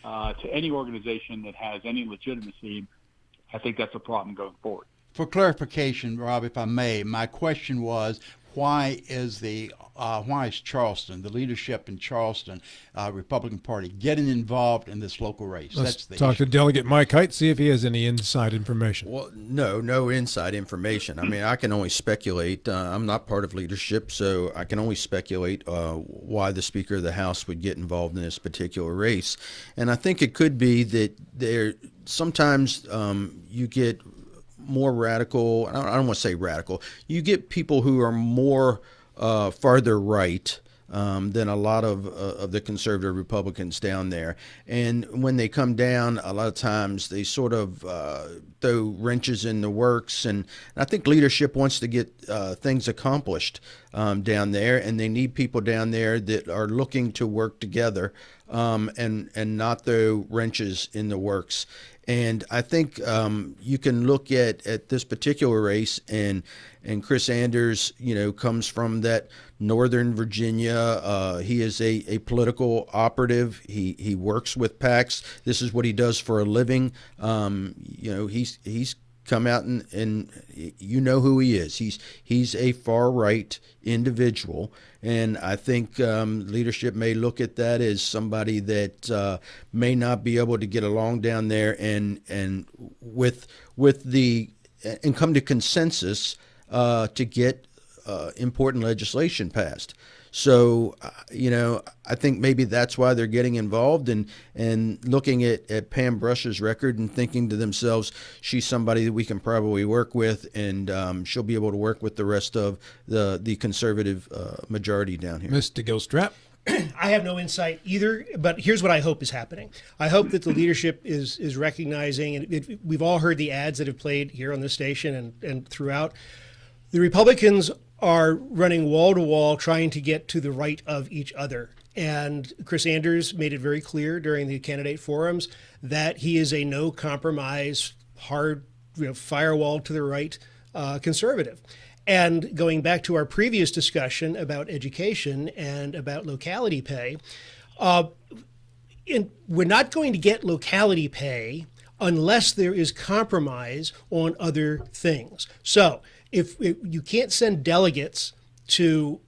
to any organization that has any legitimacy. I think that's a problem going forward. For clarification, Rob, if I may, my question was, why is Charleston, the leadership in Charleston, Republican Party, getting involved in this local race? Let's That's the talk issue. to Delegate Mike Height, see if he has any inside information. Well, no inside information. I mean, I can only speculate. I'm not part of leadership, so I can only speculate why the Speaker of the House would get involved in this particular race. And I think it could be that sometimes you get more radical. I don't want to say radical. You get people who are more farther right than a lot of the conservative Republicans down there. And when they come down, a lot of times they sort of throw wrenches in the works. And I think leadership wants to get things accomplished down there, and they need people down there that are looking to work together and not throw wrenches in the works. And I think you can look at this particular race, and Chris Anders, comes from that Northern Virginia. He is a political operative. He works with PACs. This is what he does for a living. He's come out and you know who he is. He's a far right individual, and I think leadership may look at that as somebody that may not be able to get along down there and come to consensus to get important legislation passed. So, I think maybe that's why they're getting involved and looking at Pam Brush's record and thinking to themselves, she's somebody that we can probably work with, and she'll be able to work with the rest of the conservative majority down here. Mr. Gilstrap. I have no insight either, but here's what I hope is happening. I hope that the leadership is recognizing, and we've all heard the ads that have played here on this station and throughout. The Republicans are running wall to wall trying to get to the right of each other. And Chris Anders made it very clear during the candidate forums that he is a no compromise, hard, firewall to the right conservative. And going back to our previous discussion about education and about locality pay, we're not going to get locality pay unless there is compromise on other things. So if you can't send delegates to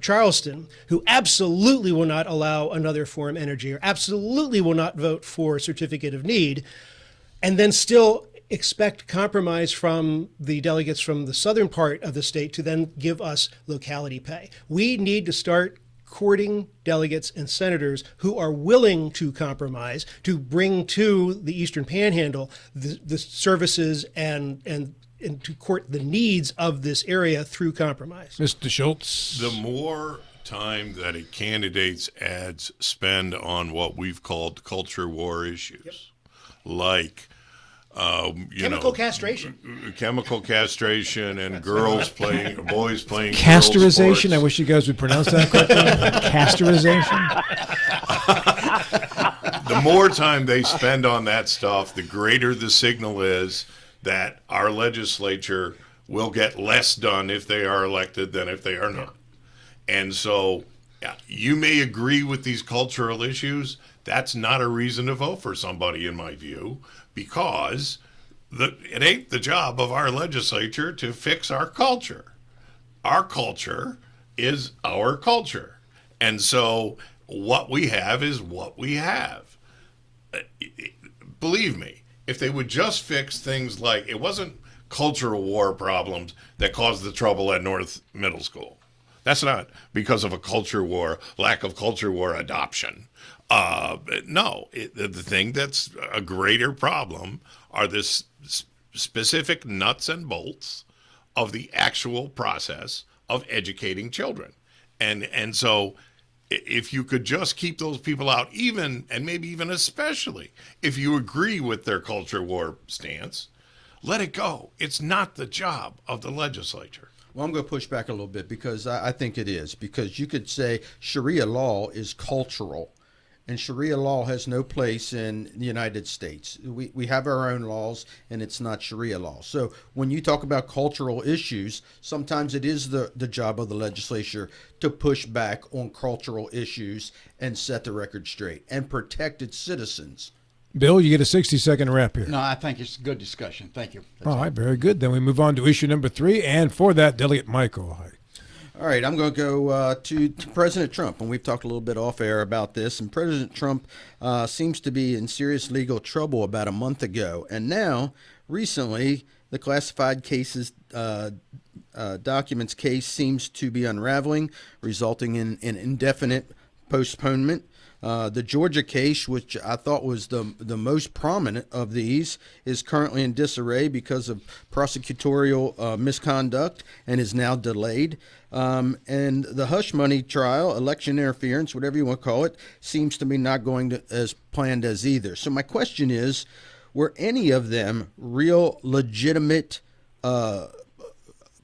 Charleston who absolutely will not allow another Forum Energy or absolutely will not vote for Certificate of Need, and then still expect compromise from the delegates from the southern part of the state to then give us locality pay. We need to start courting delegates and senators who are willing to compromise, to bring to the Eastern Panhandle the services and to court the needs of this area through compromise. Mr. Schultz. The more time that a candidate's ads spend on what we've called culture war issues, like chemical castration and boys playing Castorization. I wish you guys would pronounce that correctly. Castorization. The more time they spend on that stuff, the greater the signal is that our legislature will get less done if they are elected than if they are not. And so you may agree with these cultural issues. That's not a reason to vote for somebody, in my view, because it ain't the job of our legislature to fix our culture. Our culture is our culture. And so what we have is what we have. Believe me, if they would just fix things like, it wasn't cultural war problems that caused the trouble at North Middle School. That's not because of a culture war, lack of culture war adoption. The thing that's a greater problem are this specific nuts and bolts of the actual process of educating children. And so if you could just keep those people out, even, and maybe even especially, if you agree with their culture war stance, let it go. It's not the job of the legislature. Well, I'm going to push back a little bit because I think it is. Because you could say Sharia law is cultural, and Sharia law has no place in the United States. We have our own laws, and it's not Sharia law. So when you talk about cultural issues, sometimes it is the job of the legislature to push back on cultural issues and set the record straight and protect its citizens. Bill, you get a 60-second wrap here. No, I think it's a good discussion. Thank you. All right, very good. Then we move on to issue number 3, and for that, Delegate Michael. All right, I'm going to go to President Trump, and we've talked a little bit off air about this, and President Trump seems to be in serious legal trouble about a month ago, and now, recently, the classified cases documents case seems to be unraveling, resulting in an indefinite postponement. The Georgia case, which I thought was the most prominent of these, is currently in disarray because of prosecutorial misconduct and is now delayed. And the hush money trial, election interference, whatever you want to call it, seems to be not going as planned as either. So my question is, were any of them real legitimate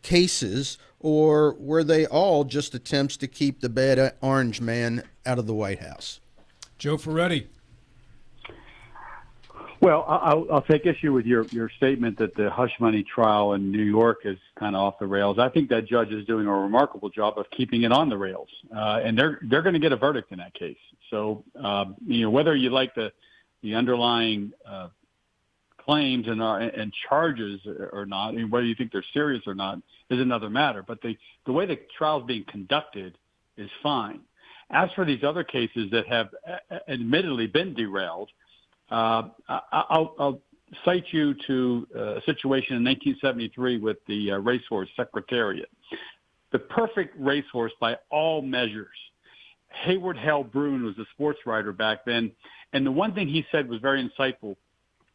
cases, or were they all just attempts to keep the bad orange man out of the White House? Joe Ferretti. Well, I'll take issue with your statement that the hush money trial in New York is kind of off the rails. I think that judge is doing a remarkable job of keeping it on the rails, and they're going to get a verdict in that case. So, whether you like the underlying claims and charges or not, and whether you think they're serious or not, is another matter. But the way the trial is being conducted is fine. As for these other cases that have admittedly been derailed, I'll cite you to a situation in 1973 with the racehorse Secretariat. The perfect racehorse by all measures. Hayward Hale Bruin was a sports writer back then, and the one thing he said was very insightful.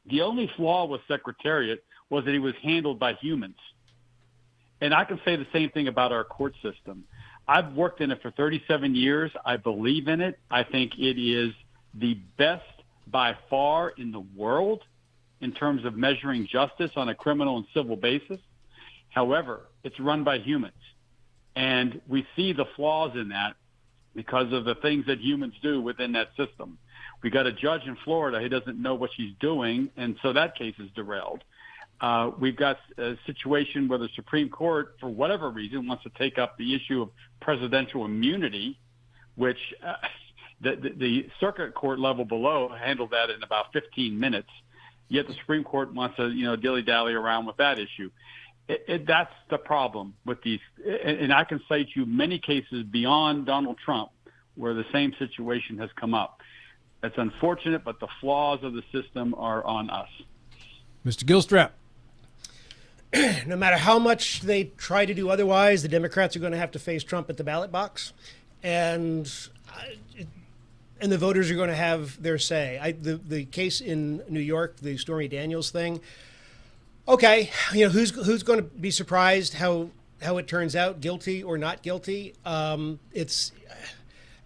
The only flaw with Secretariat was that he was handled by humans. And I can say the same thing about our court system. I've worked in it for 37 years. I believe in it. I think it is the best by far in the world in terms of measuring justice on a criminal and civil basis. However, it's run by humans. And we see the flaws in that because of the things that humans do within that system. We got a judge in Florida who doesn't know what she's doing, and so that case is derailed. We've got a situation where the Supreme Court, for whatever reason, wants to take up the issue of presidential immunity, which the circuit court level below handled that in about 15 minutes. Yet the Supreme Court wants to, dilly-dally around with that issue. That's the problem with these. And I can cite you many cases beyond Donald Trump where the same situation has come up. It's unfortunate, but the flaws of the system are on us. Mr. Gilstrap. No matter how much they try to do otherwise, the Democrats are going to have to face Trump at the ballot box, and the voters are going to have their say. The case in New York, the Stormy Daniels thing. Okay, who's going to be surprised how it turns out, guilty or not guilty?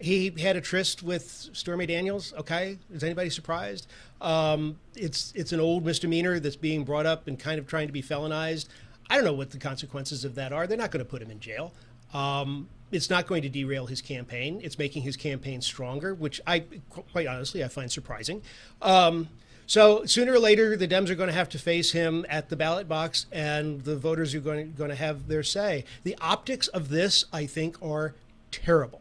He had a tryst with Stormy Daniels. Okay, is anybody surprised? It's an old misdemeanor that's being brought up and kind of trying to be felonized. I don't know what the consequences of that are. They're not going to put him in jail. It's not going to derail his campaign. It's making his campaign stronger, which quite honestly, I find surprising. So sooner or later, the Dems are going to have to face him at the ballot box, and the voters are going to have their say. The optics of this, I think, are terrible.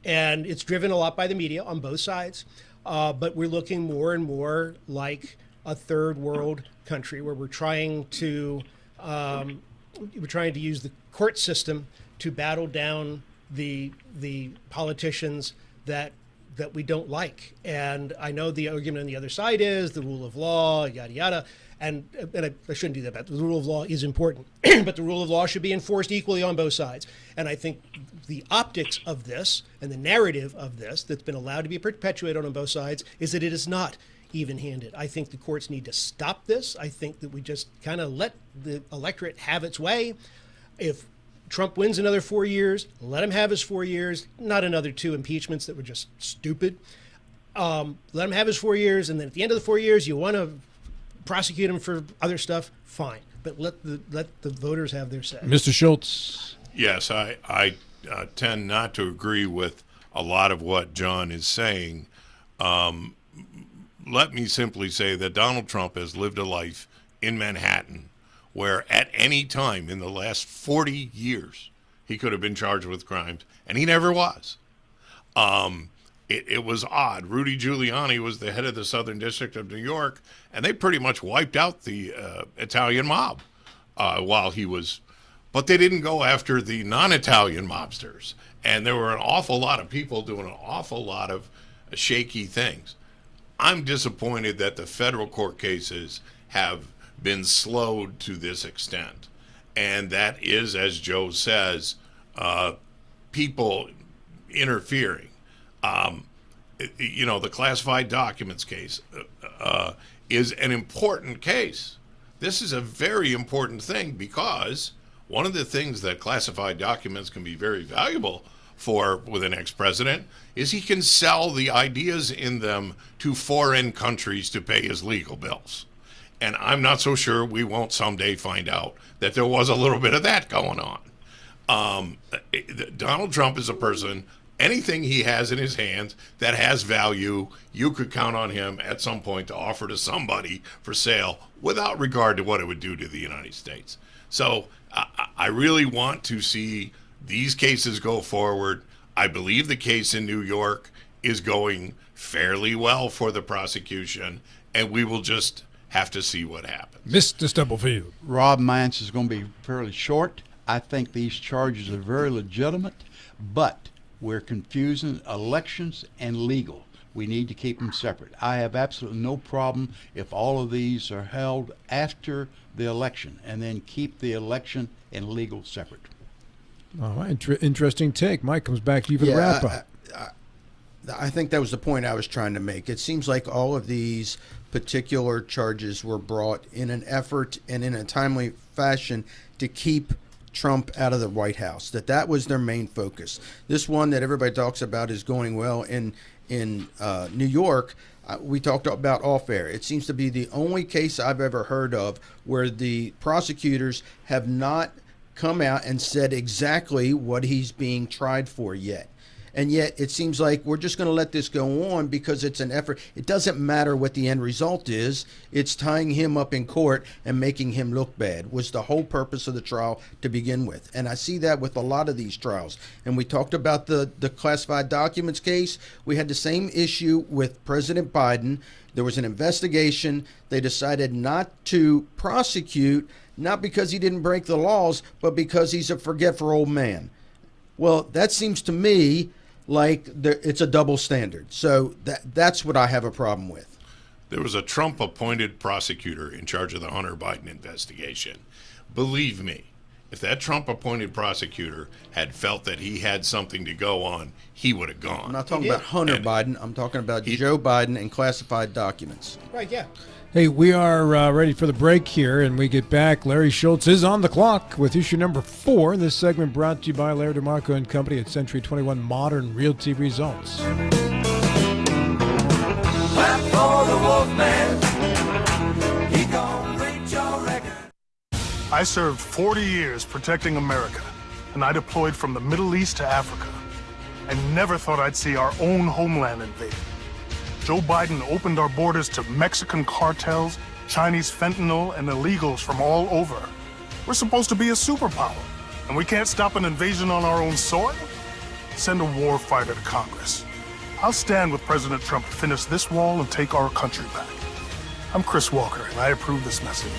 And it's driven a lot by the media on both sides. But we're looking more and more like a third world country where we're trying to use the court system to battle down the politicians that we don't like. And I know the argument on the other side is the rule of law, yada, yada. And I shouldn't do that, but the rule of law is important. But the rule of law should be enforced equally on both sides. And I think the optics of this and the narrative of this that's been allowed to be perpetuated on both sides is that it is not even-handed. I think the courts need to stop this. I think that we just kind of let the electorate have its way. If Trump wins another 4 years, let him have his 4 years, not another 2 impeachments that were just stupid. Let him have his 4 years, and then at the end of the 4 years, you want to prosecute him for other stuff, fine. But let the voters have their say. Mr. Schultz. Yes, I tend not to agree with a lot of what John is saying. Let me simply say that Donald Trump has lived a life in Manhattan where at any time in the last 40 years he could have been charged with crimes, and he never was. It was odd. Rudy Giuliani was the head of the Southern District of New York, and they pretty much wiped out the Italian mob while he was. But they didn't go after the non-Italian mobsters, and there were an awful lot of people doing an awful lot of shaky things. I'm disappointed that the federal court cases have been slowed to this extent, and that is, as Joe says, people interfering. The classified documents case is an important case. This is a very important thing because one of the things that classified documents can be very valuable for with an ex-president is he can sell the ideas in them to foreign countries to pay his legal bills. And I'm not so sure we won't someday find out that there was a little bit of that going on. Donald Trump is a person, anything he has in his hands that has value, you could count on him at some point to offer to somebody for sale without regard to what it would do to the United States. So I really want to see these cases go forward. I believe the case in New York is going fairly well for the prosecution, and we will just have to see what happens. Mr. Stubblefield. Rob, my answer is going to be fairly short. I think these charges are very legitimate, but we're confusing elections and legal. We need to keep them separate. I have absolutely no problem if all of these are held after the election, and then keep the election and legal separate. All right, interesting take. Mike, comes back to you for the wrap-up. I think that was the point I was trying to make. It seems like all of these particular charges were brought in an effort and in a timely fashion to keep Trump out of the White House, that was their main focus. This one that everybody talks about is going well in New York. We talked about off air. It seems to be the only case I've ever heard of where the prosecutors have not come out and said exactly what he's being tried for yet. And yet it seems like we're just going to let this go on because it's an effort. It doesn't matter what the end result is. It's tying him up in court and making him look bad was the whole purpose of the trial to begin with. And I see that with a lot of these trials. And we talked about the classified documents case. We had the same issue with President Biden. There was an investigation. They decided not to prosecute, not because he didn't break the laws, but because he's a forgetful old man. Well, that seems to me like it's a double standard. So that's what I have a problem with. There was a Trump-appointed prosecutor in charge of the Hunter Biden investigation. Believe me, if that Trump-appointed prosecutor had felt that he had something to go on, he would have gone. I'm not talking about Hunter Biden. I'm talking about Joe Biden and classified documents. Right, yeah. Hey, we are ready for the break here, and we get back. Larry Schultz is on the clock with issue number 4. This segment brought to you by Larry DeMarco and Company at Century 21 Modern Realty Results. Clap for the Wolfman. He gon' reach your record. I served 40 years protecting America, and I deployed from the Middle East to Africa. I never thought I'd see our own homeland invaded. Joe Biden opened our borders to Mexican cartels, Chinese fentanyl, and illegals from all over. We're supposed to be a superpower, and we can't stop an invasion on our own soil? Send a war fighter to Congress. I'll stand with President Trump to finish this wall and take our country back. I'm Chris Walker, and I approve this message.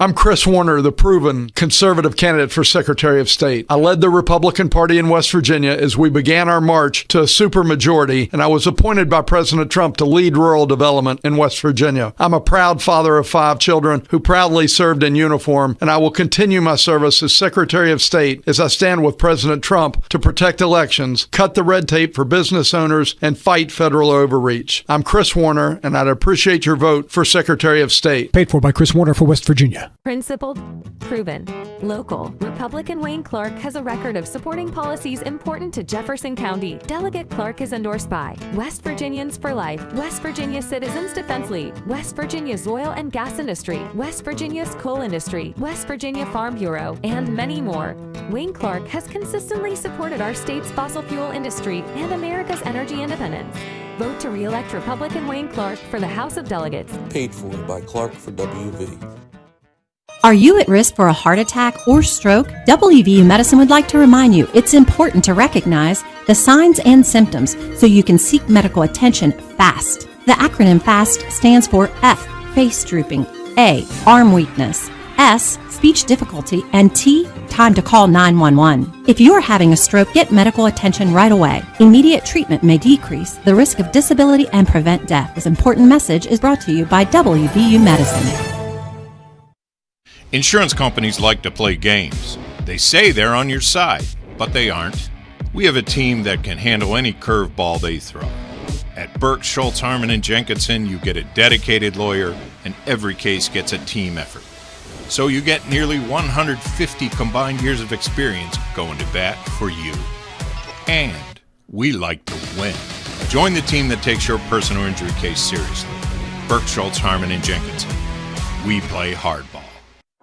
I'm Chris Warner, the proven conservative candidate for Secretary of State. I led the Republican Party in West Virginia as we began our march to a supermajority, and I was appointed by President Trump to lead rural development in West Virginia. I'm a proud father of 5 children who proudly served in uniform, and I will continue my service as Secretary of State as I stand with President Trump to protect elections, cut the red tape for business owners, and fight federal overreach. I'm Chris Warner, and I'd appreciate your vote for Secretary of State. Paid for by Chris Warner for West Virginia. Principled, proven, local. Republican Wayne Clark has a record of supporting policies important to Jefferson County. Delegate Clark is endorsed by West Virginians for Life, West Virginia Citizens Defense League, West Virginia's oil and gas industry, West Virginia's coal industry, West Virginia Farm Bureau, and many more. Wayne Clark has consistently supported our state's fossil fuel industry and America's energy independence. Vote to re-elect Republican Wayne Clark for the House of Delegates. Paid for by Clark for WV. Are you at risk for a heart attack or stroke? WVU Medicine would like to remind you it's important to recognize the signs and symptoms so you can seek medical attention fast. The acronym FAST stands for F, face drooping, A, arm weakness, S, speech difficulty, and T, time to call 911. If you are having a stroke, get medical attention right away. Immediate treatment may decrease the risk of disability and prevent death. This important message is brought to you by WVU Medicine. Insurance companies like to play games. They say they're on your side, but they aren't. We have a team that can handle any curveball they throw. At Burke, Schultz, Harmon, and Jenkinson, you get a dedicated lawyer, and every case gets a team effort. So you get nearly 150 combined years of experience going to bat for you. And we like to win. Join the team that takes your personal injury case seriously. Burke, Schultz, Harmon, and Jenkinson. We play hardball.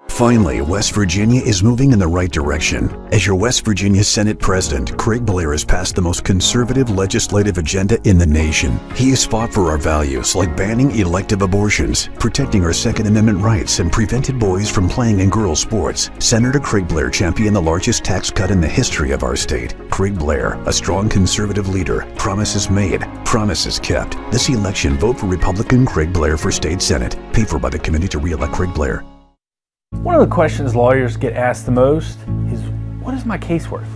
Finally, West Virginia is moving in the right direction. As your West Virginia Senate President, Craig Blair has passed the most conservative legislative agenda in the nation. He has fought for our values like banning elective abortions, protecting our Second Amendment rights, and prevented boys from playing in girls' sports. Senator Craig Blair championed the largest tax cut in the history of our state. Craig Blair, a strong conservative leader. Promises made, promises kept. This election, vote for Republican Craig Blair for State Senate. Paid for by the committee to re-elect Craig Blair. One of the questions lawyers get asked the most is, what is my case worth?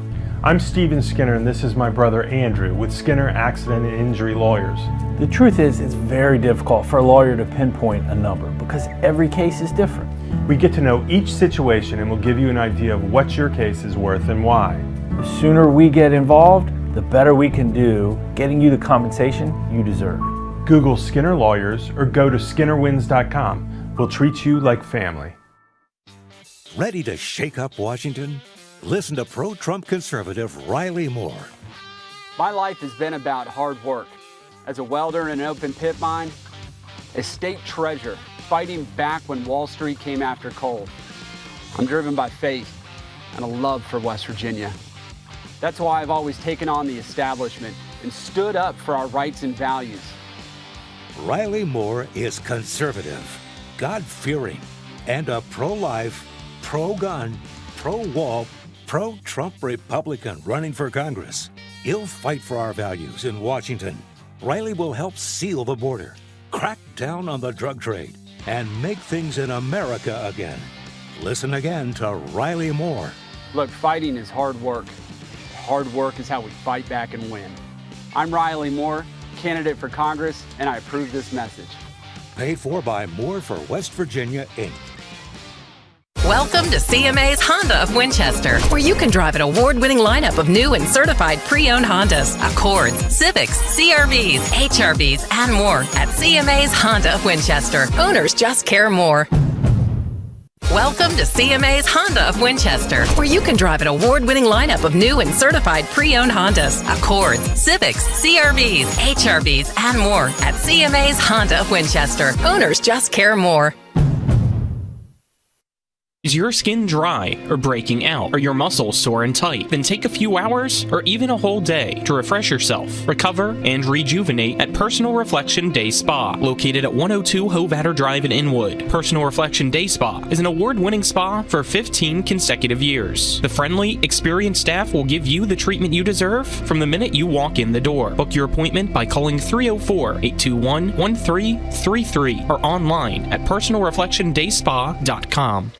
I'm Stephen Skinner, and this is my brother Andrew with Skinner Accident and Injury Lawyers. The truth is, it's very difficult for a lawyer to pinpoint a number because every case is different. We get to know each situation and we'll give you an idea of what your case is worth and why. The sooner we get involved, the better we can do getting you the compensation you deserve. Google Skinner Lawyers or go to skinnerwins.com. We'll treat you like family. Ready to shake up Washington? Listen to pro-Trump conservative Riley Moore. My life has been about hard work. As a welder in an open pit mine, a state treasure, fighting back when Wall Street came after coal. I'm driven by faith and a love for West Virginia. That's why I've always taken on the establishment and stood up for our rights and values. Riley Moore is conservative, God-fearing, and a pro-life, pro-gun, pro-wall, pro-Trump Republican running for Congress. He'll fight for our values in Washington. Riley will help seal the border, crack down on the drug trade, and make things in America again. Listen again to Riley Moore. Look, fighting is hard work. Hard work is how we fight back and win. I'm Riley Moore, candidate for Congress, and I approve this message. Paid for by Moore for West Virginia, Inc. Welcome to CMA's Honda of Winchester, where you can drive an award-winning lineup of new and certified pre-owned Hondas, Accords, Civics, CRVs, HRVs, and more at CMA's Honda of Winchester. Owners just care more. Welcome to CMA's Honda of Winchester, where you can drive an award-winning lineup of new and certified pre-owned Hondas, Accords, Civics, CRVs, HRVs, and more at CMA's Honda of Winchester. Owners just care more. Is your skin dry or breaking out? Are your muscles sore and tight? Then take a few hours or even a whole day to refresh yourself, recover, and rejuvenate at Personal Reflection Day Spa, located at 102 Hovatter Drive in Inwood. Personal Reflection Day Spa is an award-winning spa for 15 consecutive years. The friendly, experienced staff will give you the treatment you deserve from the minute you walk in the door. Book your appointment by calling 304-821-1333 or online at personalreflectiondayspa.com.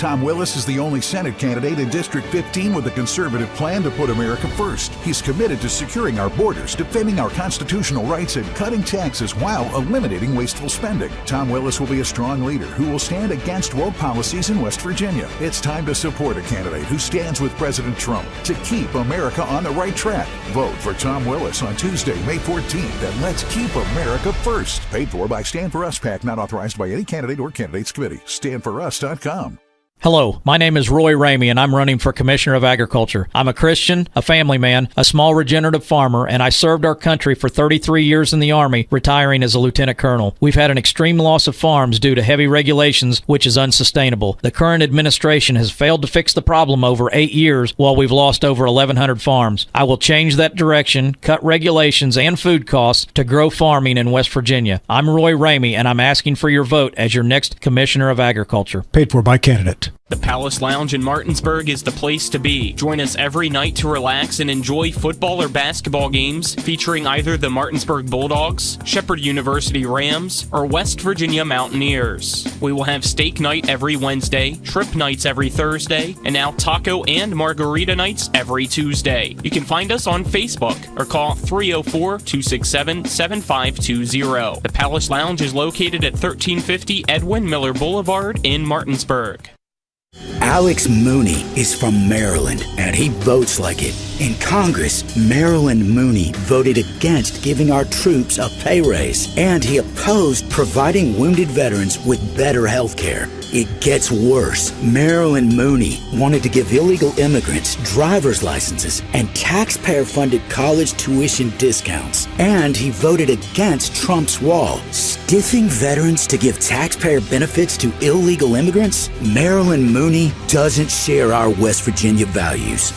Tom Willis is the only Senate candidate in District 15 with a conservative plan to put America first. He's committed to securing our borders, defending our constitutional rights, and cutting taxes while eliminating wasteful spending. Tom Willis will be a strong leader who will stand against woke policies in West Virginia. It's time to support a candidate who stands with President Trump to keep America on the right track. Vote for Tom Willis on Tuesday, May 14th, and let's keep America first. Paid for by Stand For Us PAC, not authorized by any candidate or candidates committee. StandForUs.com. Hello, my name is Roy Ramey, and I'm running for Commissioner of Agriculture. I'm a Christian, a family man, a small regenerative farmer, and I served our country for 33 years in the Army, retiring as a lieutenant colonel. We've had an extreme loss of farms due to heavy regulations, which is unsustainable. The current administration has failed to fix the problem over 8 years, while we've lost over 1,100 farms. I will change that direction, cut regulations and food costs to grow farming in West Virginia. I'm Roy Ramey, and I'm asking for your vote as your next Commissioner of Agriculture. Paid for by candidate. The Palace Lounge in Martinsburg is the place to be. Join us every night to relax and enjoy football or basketball games featuring either the Martinsburg Bulldogs, Shepherd University Rams, or West Virginia Mountaineers. We will have steak night every Wednesday, shrimp nights every Thursday, and now taco and margarita nights every Tuesday. You can find us on Facebook or call 304-267-7520. The Palace Lounge is located at 1350 Edwin Miller Boulevard in Martinsburg. Alex Mooney is from Maryland, and he votes like it. In Congress, Maryland Mooney voted against giving our troops a pay raise, and he opposed providing wounded veterans with better health care. It gets worse. Maryland Mooney wanted to give illegal immigrants driver's licenses and taxpayer-funded college tuition discounts. And he voted against Trump's wall, stiffing veterans to give taxpayer benefits to illegal immigrants. Maryland Mooney doesn't share our West Virginia values.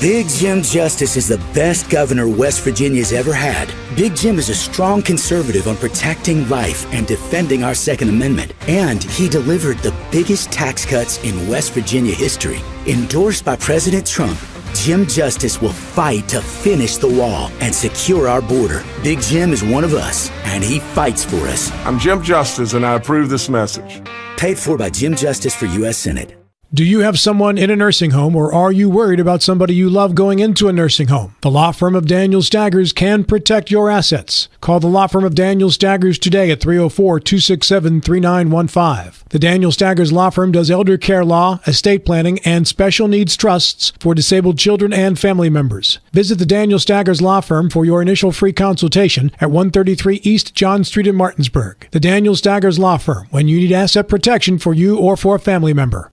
Big Jim Justice is the best governor West Virginia's ever had. Big Jim is a strong conservative on protecting life and defending our Second Amendment. And he delivered the biggest tax cuts in West Virginia history. Endorsed by President Trump, Jim Justice will fight to finish the wall and secure our border. Big Jim is one of us, and he fights for us. I'm Jim Justice, and I approve this message. Paid for by Jim Justice for U.S. Senate. Do you have someone in a nursing home, or are you worried about somebody you love going into a nursing home? The law firm of Daniel Staggers can protect your assets. Call the law firm of Daniel Staggers today at 304-267-3915. The Daniel Staggers Law Firm does elder care law, estate planning, and special needs trusts for disabled children and family members. Visit the Daniel Staggers Law Firm for your initial free consultation at 133 East John Street in Martinsburg. The Daniel Staggers Law Firm, when you need asset protection for you or for a family member.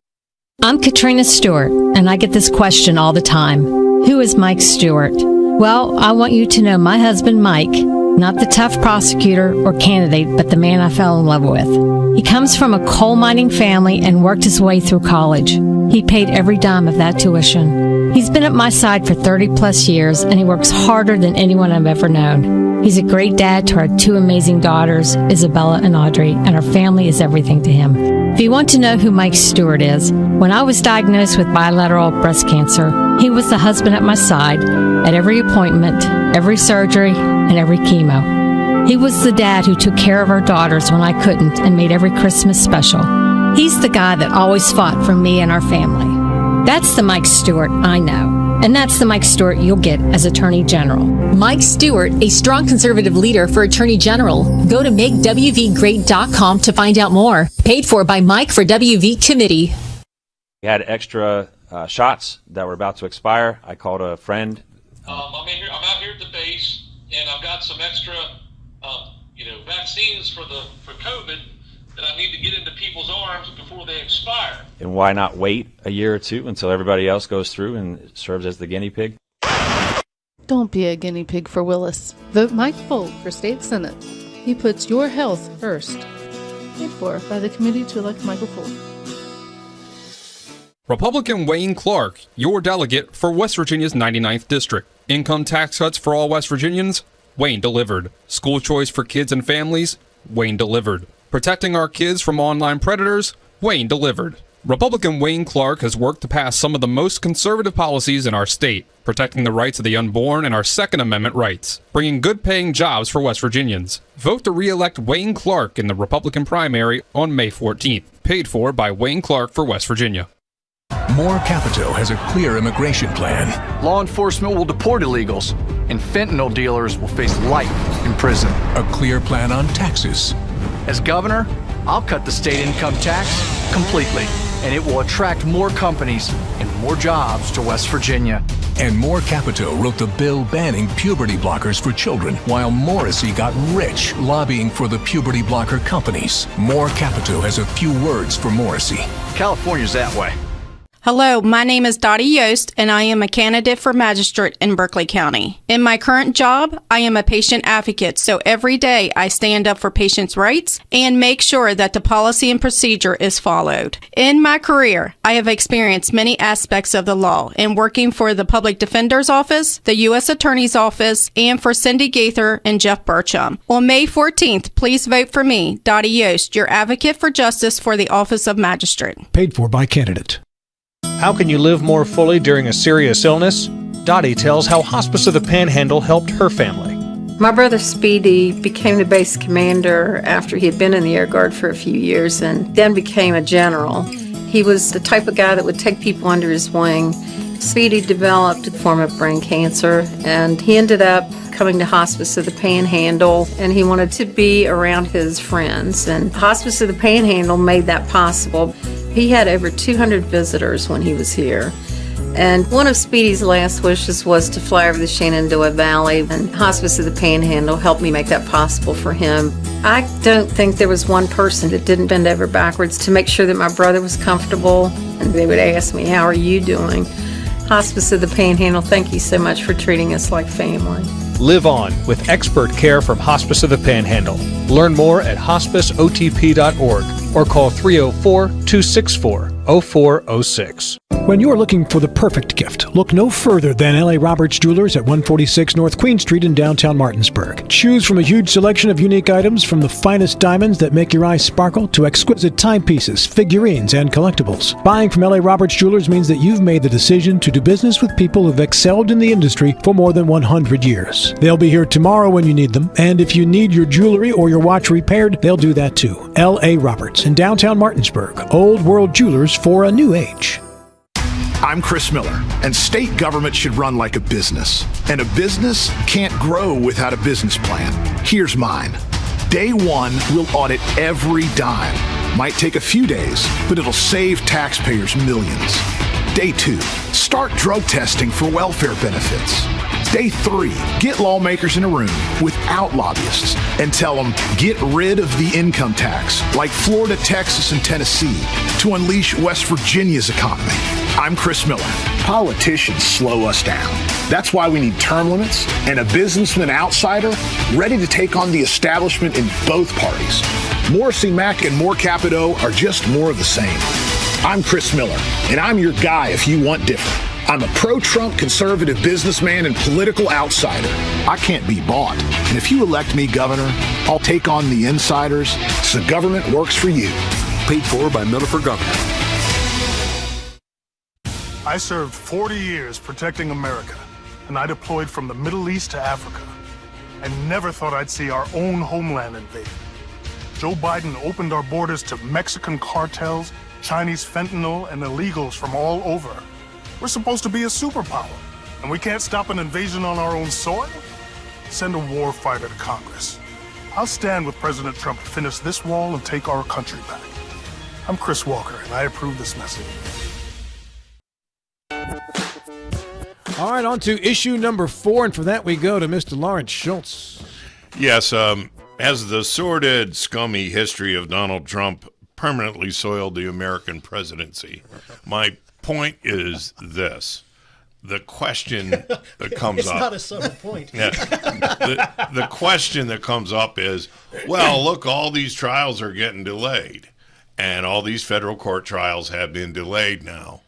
I'm Katrina Stewart, and I get this question all the time. Who is Mike Stewart? Well, I want you to know my husband, Mike, not the tough prosecutor or candidate, but the man I fell in love with. He comes from a coal mining family and worked his way through college. He paid every dime of that tuition. He's been at my side for 30 plus years, and he works harder than anyone I've ever known. He's a great dad to our two amazing daughters, Isabella and Audrey, and our family is everything to him. If you want to know who Mike Stewart is, when I was diagnosed with bilateral breast cancer, he was the husband at my side at every appointment, every surgery, and every chemo. He was the dad who took care of our daughters when I couldn't and made every Christmas special. He's the guy that always fought for me and our family. That's the Mike Stewart I know. And that's the Mike Stewart you'll get as Attorney General. Mike Stewart, a strong conservative leader for Attorney General. Go to MakeWVGreat.com to find out more. Paid for by Mike for WV Committee. We had extra shots that were about to expire. I called a friend. I'm out here at the base, and I've got some extra, vaccines for COVID that I need to get into people's arms before they expire. And why not wait a year or two until everybody else goes through and serves as the guinea pig? Don't be a guinea pig for Willis. Vote Mike Folk for State Senate. He puts your health first. Paid for by the committee to elect Michael Folk. Republican Wayne Clark, your delegate for West Virginia's 99th District. Income tax cuts for all West Virginians? Wayne delivered. School choice for kids and families? Wayne delivered. Protecting our kids from online predators? Wayne delivered. Republican Wayne Clark has worked to pass some of the most conservative policies in our state, protecting the rights of the unborn and our Second Amendment rights, bringing good-paying jobs for West Virginians. Vote to re-elect Wayne Clark in the Republican primary on May 14th. Paid for by Wayne Clark for West Virginia. More Capito has a clear immigration plan. Law enforcement will deport illegals, and fentanyl dealers will face life in prison. A clear plan on taxes. As governor, I'll cut the state income tax completely, and it will attract more companies and more jobs to West Virginia. And More Capito wrote the bill banning puberty blockers for children, while Morrissey got rich lobbying for the puberty blocker companies. More Capito has a few words for Morrissey. California's that way. Hello, my name is Dottie Yost, and I am a candidate for magistrate in Berkeley County. In my current job, I am a patient advocate, so every day I stand up for patients' rights and make sure that the policy and procedure is followed. In my career, I have experienced many aspects of the law in working for the Public Defender's Office, the U.S. Attorney's Office, and for Cindy Gaither and Jeff Burcham. On May 14th, please vote for me, Dottie Yost, your advocate for justice for the office of magistrate. Paid for by candidate. How can you live more fully during a serious illness? Dottie tells how Hospice of the Panhandle helped her family. My brother Speedy became the base commander after he had been in the Air Guard for a few years and then became a general. He was the type of guy that would take people under his wing. Speedy developed a form of brain cancer, and he ended up coming to Hospice of the Panhandle, and he wanted to be around his friends, and Hospice of the Panhandle made that possible. He had over 200 visitors when he was here, and one of Speedy's last wishes was to fly over the Shenandoah Valley, and Hospice of the Panhandle helped me make that possible for him. I don't think there was one person that didn't bend over backwards to make sure that my brother was comfortable, and they would ask me, "How are you doing?" Hospice of the Panhandle, thank you so much for treating us like family. Live on with expert care from Hospice of the Panhandle. Learn more at hospiceotp.org or call 304-264-0406. When you're looking for the perfect gift, look no further than L.A. Roberts Jewelers at 146 North Queen Street in downtown Martinsburg. Choose from a huge selection of unique items, from the finest diamonds that make your eyes sparkle to exquisite timepieces, figurines, and collectibles. Buying from L.A. Roberts Jewelers means that you've made the decision to do business with people who've excelled in the industry for more than 100 years. They'll be here tomorrow when you need them, and if you need your jewelry or your watch repaired, they'll do that too. L.A. Roberts in downtown Martinsburg. Old World Jewelers for a new age. I'm Chris Miller, and state government should run like a business. And a business can't grow without a business plan. Here's mine. Day one, we'll audit every dime. Might take a few days, but it'll save taxpayers millions. Day two, start drug testing for welfare benefits. Day three, get lawmakers in a room without lobbyists and tell them, get rid of the income tax, like Florida, Texas, and Tennessee, to unleash West Virginia's economy. I'm Chris Miller. Politicians slow us down. That's why we need term limits and a businessman outsider ready to take on the establishment in both parties. Morrissey, Mack, and More Capito are just more of the same. I'm Chris Miller, and I'm your guy if you want different. I'm a pro-Trump conservative businessman and political outsider. I can't be bought. And if you elect me governor, I'll take on the insiders so government works for you. Paid for by Miller for Governor. I served 40 years protecting America, and I deployed from the Middle East to Africa. I never thought I'd see our own homeland invaded. Joe Biden opened our borders to Mexican cartels, Chinese fentanyl, and illegals from all over. We're supposed to be a superpower, and we can't stop an invasion on our own soil? Send a war fighter to Congress. I'll stand with President Trump to finish this wall and take our country back. I'm Chris Walker, and I approve this message. All right, on to issue number 4, and for that we go to Mr. Lawrence Schultz. Yes, as the sordid, scummy history of Donald Trump permanently soiled the American presidency, my point is this. The question that comes it's up... It's not a subtle point. Yeah, the question that comes up is, well, look, all these trials are getting delayed, and all these federal court trials have been delayed now.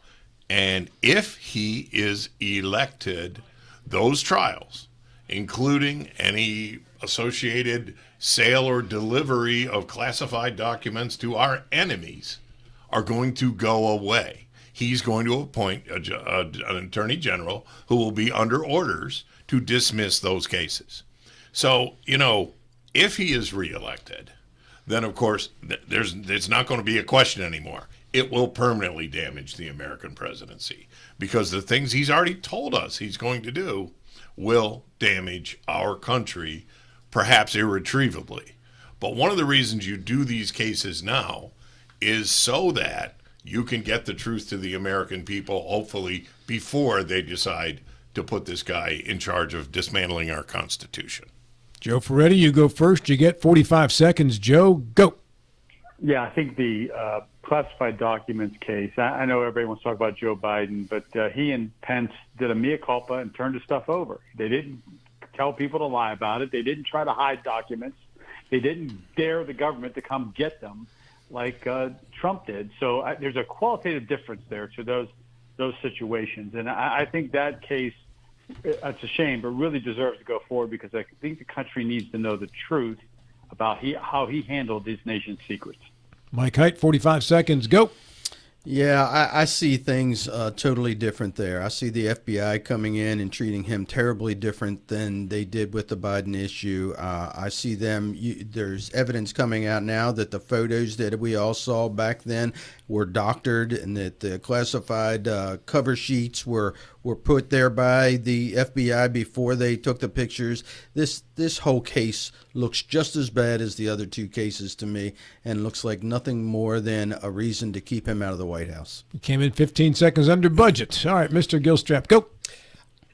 And if he is elected, those trials, including any associated sale or delivery of classified documents to our enemies, are going to go away. He's going to appoint an attorney general who will be under orders to dismiss those cases. So, if he is reelected, then of course there's not going to be a question anymore. It will permanently damage the American presidency because the things he's already told us he's going to do will damage our country, perhaps irretrievably. But one of the reasons you do these cases now is so that you can get the truth to the American people, hopefully, before they decide to put this guy in charge of dismantling our Constitution. Joe Ferretti, you go first. You get 45 seconds. Joe, go. Yeah, I think the classified documents case, I know everybody wants to talk about Joe Biden, but he and Pence did a mea culpa and turned the stuff over. They didn't tell people to lie about it. They didn't try to hide documents. They didn't dare the government to come get them like Trump did. So there's a qualitative difference there to those situations. And I think that case, it's a shame, but really deserves to go forward because I think the country needs to know the truth about how he handled his nation's secrets. Mike Height, 45 seconds, go. Yeah, I see things totally different there. I see the FBI coming in and treating him terribly different than they did with the Biden issue. I see them, there's evidence coming out now that the photos that we all saw back then were doctored and that the classified cover sheets were put there by the FBI before they took the pictures. This whole case looks just as bad as the other two cases to me and looks like nothing more than a reason to keep him out of the White House. You came in 15 seconds under budget. All right, Mr. Gilstrap, go.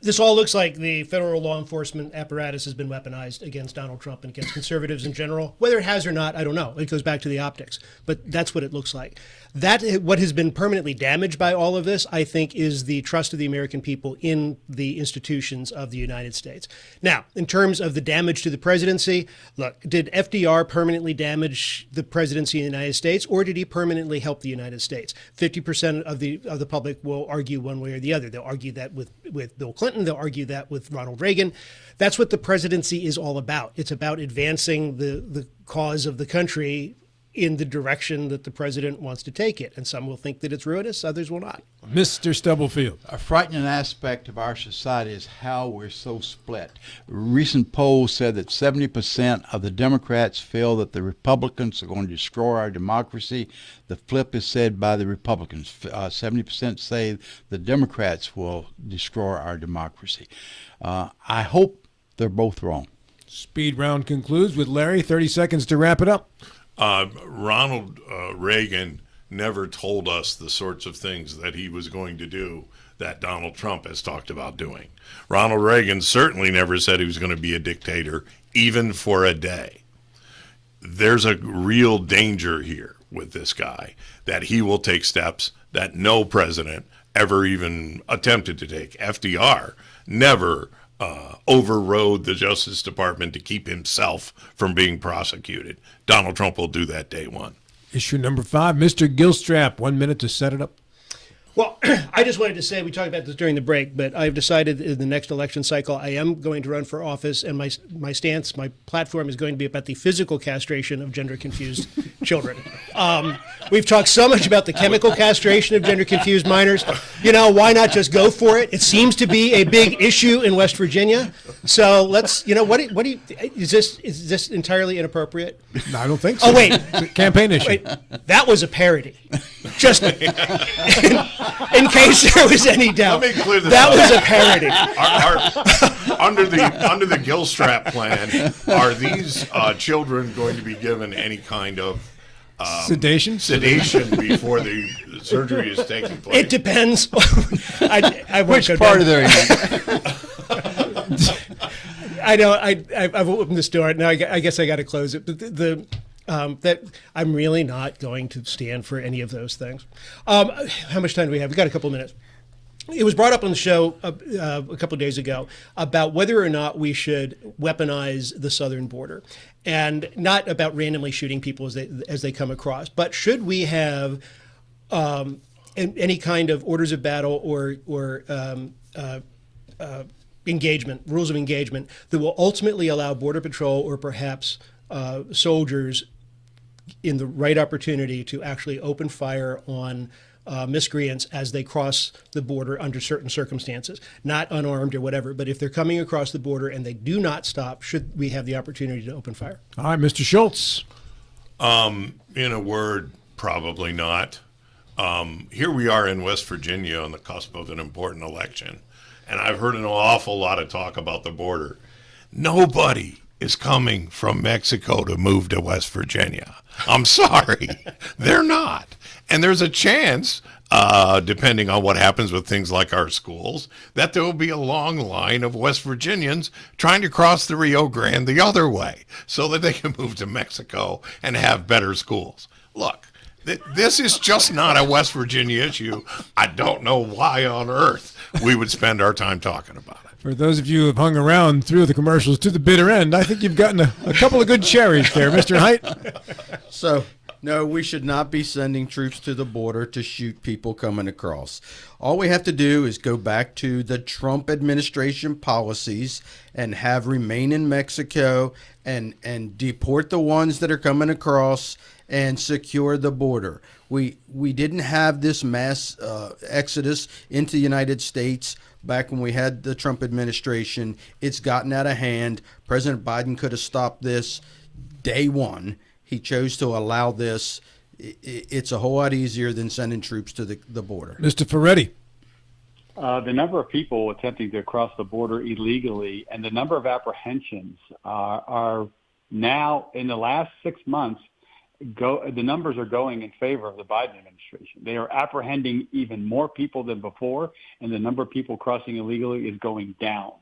This all looks like the federal law enforcement apparatus has been weaponized against Donald Trump and against conservatives in general. Whether it has or not, I don't know. It goes back to the optics. But that's what it looks like. What has been permanently damaged by all of this, I think, is the trust of the American people in the institutions of the United States. Now, in terms of the damage to the presidency, look, did FDR permanently damage the presidency in the United States, or did he permanently help the United States? 50% of the public will argue one way or the other. They'll argue that with Bill Clinton. They'll argue that with Ronald Reagan. That's what the presidency is all about. It's about advancing the cause of the country in the direction that the president wants to take it. And some will think that it's ruinous, others will not. Mr. Stubblefield. A frightening aspect of our society is how we're so split. Recent polls said that 70% of the Democrats feel that the Republicans are going to destroy our democracy. The flip is said by the Republicans. 70% say the Democrats will destroy our democracy. I hope they're both wrong. Speed round concludes with Larry. 30 seconds to wrap it up. Ronald Reagan never told us the sorts of things that he was going to do that Donald Trump has talked about doing. Ronald Reagan certainly never said he was going to be a dictator, even for a day. There's a real danger here with this guy, that he will take steps that no president ever even attempted to take. FDR never overrode the Justice Department to keep himself from being prosecuted. Donald Trump will do that day one. Issue number 5, Mr. Gilstrap, 1 minute to set it up. Well, I just wanted to say, we talked about this during the break, but I've decided in the next election cycle, I am going to run for office, and my stance, my platform is going to be about the physical castration of gender-confused children. We've talked so much about the chemical castration of gender-confused minors. Why not just go for it? It seems to be a big issue in West Virginia. So let's, is this entirely inappropriate? No, I don't think so. Oh, wait. It's a campaign issue. Wait, that was a parody. Just in case there was any doubt. Let me clear this that up. was a parody. Under the Gilstrap plan, are these children going to be given any kind of sedation before the surgery is taking place? It depends. I Which part of their I know. I've opened this door now. I guess I got to close it. But that I'm really not going to stand for any of those things. How much time do we have? We've got a couple of minutes. It was brought up on the show a couple of days ago about whether or not we should weaponize the southern border, and not about randomly shooting people as they come across, but should we have any kind of orders of battle or engagement, rules of engagement that will ultimately allow Border Patrol or perhaps soldiers in the right opportunity to actually open fire on miscreants as they cross the border under certain circumstances, not unarmed or whatever. But if they're coming across the border and they do not stop, should we have the opportunity to open fire? All right, Mr. Schultz. In a word, probably not. Here we are in West Virginia on the cusp of an important election, and I've heard an awful lot of talk about the border. Nobody is coming from Mexico to move to West Virginia. I'm sorry, they're not. And there's a chance, depending on what happens with things like our schools, that there will be a long line of West Virginians trying to cross the Rio Grande the other way so that they can move to Mexico and have better schools. Look, this is just not a West Virginia issue. I don't know why on earth we would spend our time talking about it. For those of you who have hung around through the commercials to the bitter end, I think you've gotten a couple of good cherries there, Mr. Height. So, no, we should not be sending troops to the border to shoot people coming across. All we have to do is go back to the Trump administration policies and have remain in Mexico and deport the ones that are coming across and secure the border. We didn't have this mass exodus into the United States back when we had the Trump administration. It's gotten out of hand. President Biden could have stopped this day one. He chose to allow this. It's a whole lot easier than sending troops to the border. Mr. Ferretti. The number of people attempting to cross the border illegally and the number of apprehensions are now, in the last 6 months, the numbers are going in favor of the Biden administration. They are apprehending even more people than before, and the number of people crossing illegally is going down.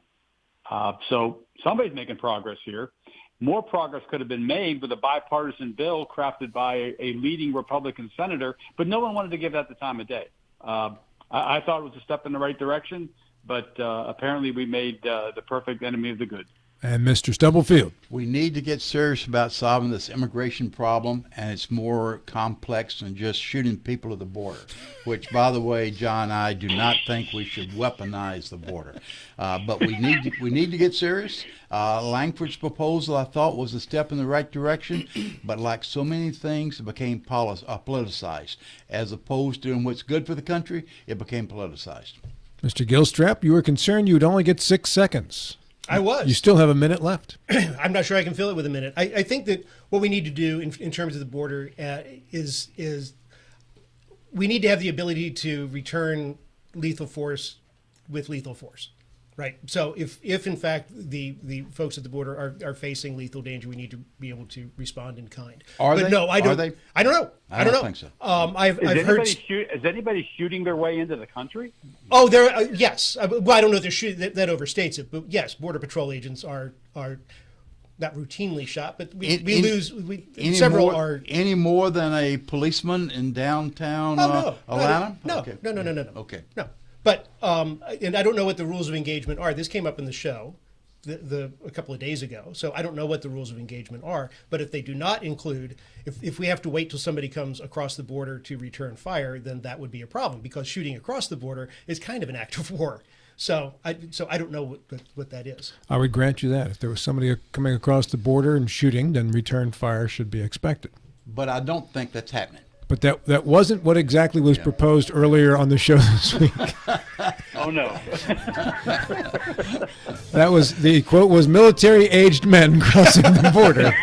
So somebody's making progress here. More progress could have been made with a bipartisan bill crafted by a leading Republican senator, but no one wanted to give that the time of day. I thought it was a step in the right direction, but apparently we made the perfect enemy of the good. And Mr. Stubblefield. We need to get serious about solving this immigration problem, and it's more complex than just shooting people at the border, which, by the way, John, I do not think we should weaponize the border. But we need to get serious. Langford's proposal, I thought, was a step in the right direction, but like so many things, it became politicized. As opposed to doing what's good for the country, it became politicized. Mr. Gilstrap, you were concerned you would only get 6 seconds. I was. You still have a minute left. I'm not sure I can fill it with a minute. I think that what we need to do in terms of the border is we need to have the ability to return lethal force with lethal force, right? So if in fact the folks at the border are facing lethal danger, we need to be able to respond in kind. I don't know. I don't know. I don't think so. I've heard. Is anybody shooting their way into the country? Oh, there. Yes. Well, I don't know if they're shooting. That overstates it. But yes, Border Patrol agents are not routinely shot, but several are. Any more than a policeman in downtown Atlanta? No. Okay. No. Okay. No. But and I don't know what the rules of engagement are. This came up in the show a couple of days ago, so I don't know what the rules of engagement are. But if they do not include, if we have to wait till somebody comes across the border to return fire, then that would be a problem, because shooting across the border is kind of an act of war. So I don't know what that is. I would grant you that. If there was somebody coming across the border and shooting, then return fire should be expected. But I don't think that's happening. But that wasn't what exactly was proposed earlier on the show this week. Oh, no. That was, the quote was, military-aged men crossing the border.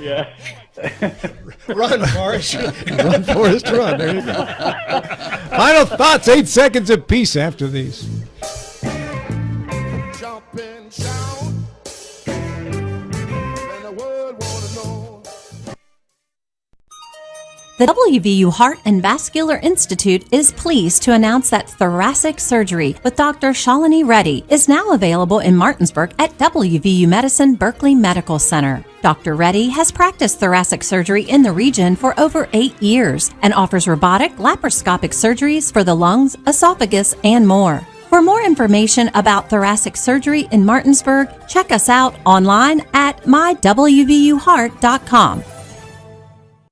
Yeah. Run, Forrest. Run, Forrest, run. There you go. Final thoughts, 8 seconds apiece after these. Jump and shout. And the world wanna know. The WVU Heart and Vascular Institute is pleased to announce that thoracic surgery with Dr. Shalini Reddy is now available in Martinsburg at WVU Medicine Berkeley Medical Center. Dr. Reddy has practiced thoracic surgery in the region for over 8 years and offers robotic laparoscopic surgeries for the lungs, esophagus, and more. For more information about thoracic surgery in Martinsburg, check us out online at mywvuheart.com.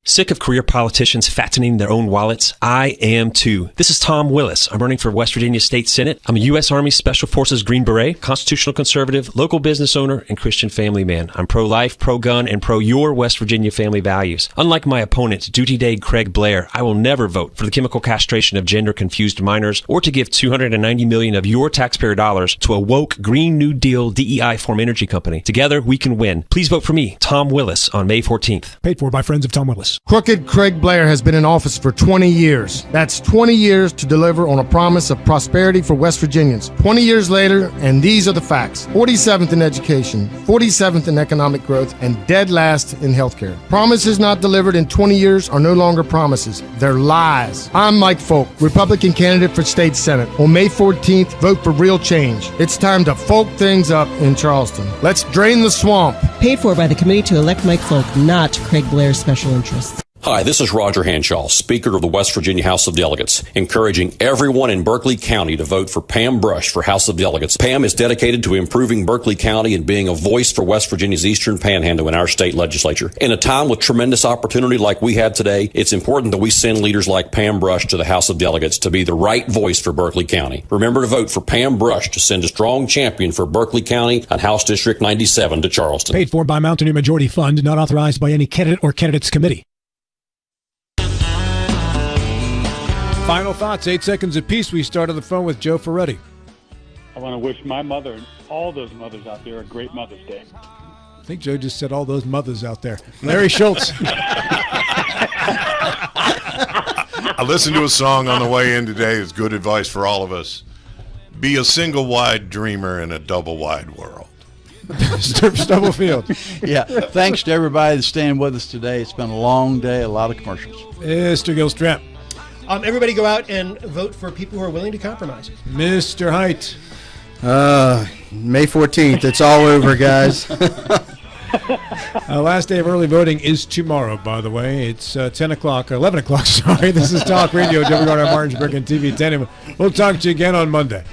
Sick of career politicians fattening their own wallets? I am too. This is Tom Willis. I'm running for West Virginia State Senate. I'm a U.S. Army Special Forces Green Beret, constitutional conservative, local business owner, and Christian family man. I'm pro-life, pro-gun, and pro-your West Virginia family values. Unlike my opponent, Duty Day Craig Blair, I will never vote for the chemical castration of gender-confused minors or to give $290 million of your taxpayer dollars to a woke Green New Deal DEI form energy company. Together, we can win. Please vote for me, Tom Willis, on May 14th. Paid for by friends of Tom Willis. Crooked Craig Blair has been in office for 20 years. That's 20 years to deliver on a promise of prosperity for West Virginians. 20 years later, and these are the facts. 47th in education, 47th in economic growth, and dead last in healthcare. Promises not delivered in 20 years are no longer promises. They're lies. I'm Mike Folk, Republican candidate for State Senate. On May 14th, vote for real change. It's time to folk things up in Charleston. Let's drain the swamp. Paid for by the Committee to Elect Mike Folk, not Craig Blair's special interests. Hi, this is Roger Hanshaw, Speaker of the West Virginia House of Delegates, encouraging everyone in Berkeley County to vote for Pam Brush for House of Delegates. Pam is dedicated to improving Berkeley County and being a voice for West Virginia's Eastern Panhandle in our state legislature. In a time with tremendous opportunity like we have today, it's important that we send leaders like Pam Brush to the House of Delegates to be the right voice for Berkeley County. Remember to vote for Pam Brush to send a strong champion for Berkeley County on House District 97 to Charleston. Paid for by Mountaineer Majority Fund, not authorized by any candidate or candidates committee. Final thoughts, 8 seconds apiece. We start on the phone with Joe Ferretti. I want to wish my mother and all those mothers out there a great Mother's Day. I think Joe just said all those mothers out there. Larry Schultz. I listened to a song on the way in today. It's good advice for all of us. Be a single-wide dreamer in a double-wide world. Mr. Stubblefield. Yeah, thanks to everybody that's staying with us today. It's been a long day, a lot of commercials. Mr. Gilstrap. Everybody go out and vote for people who are willing to compromise. Mr. Height. May 14th. It's all over, guys. Last day of early voting is tomorrow, by the way. It's 11 o'clock, sorry. This is Talk Radio, WRR Martinsburg and TV 10. We'll talk to you again on Monday.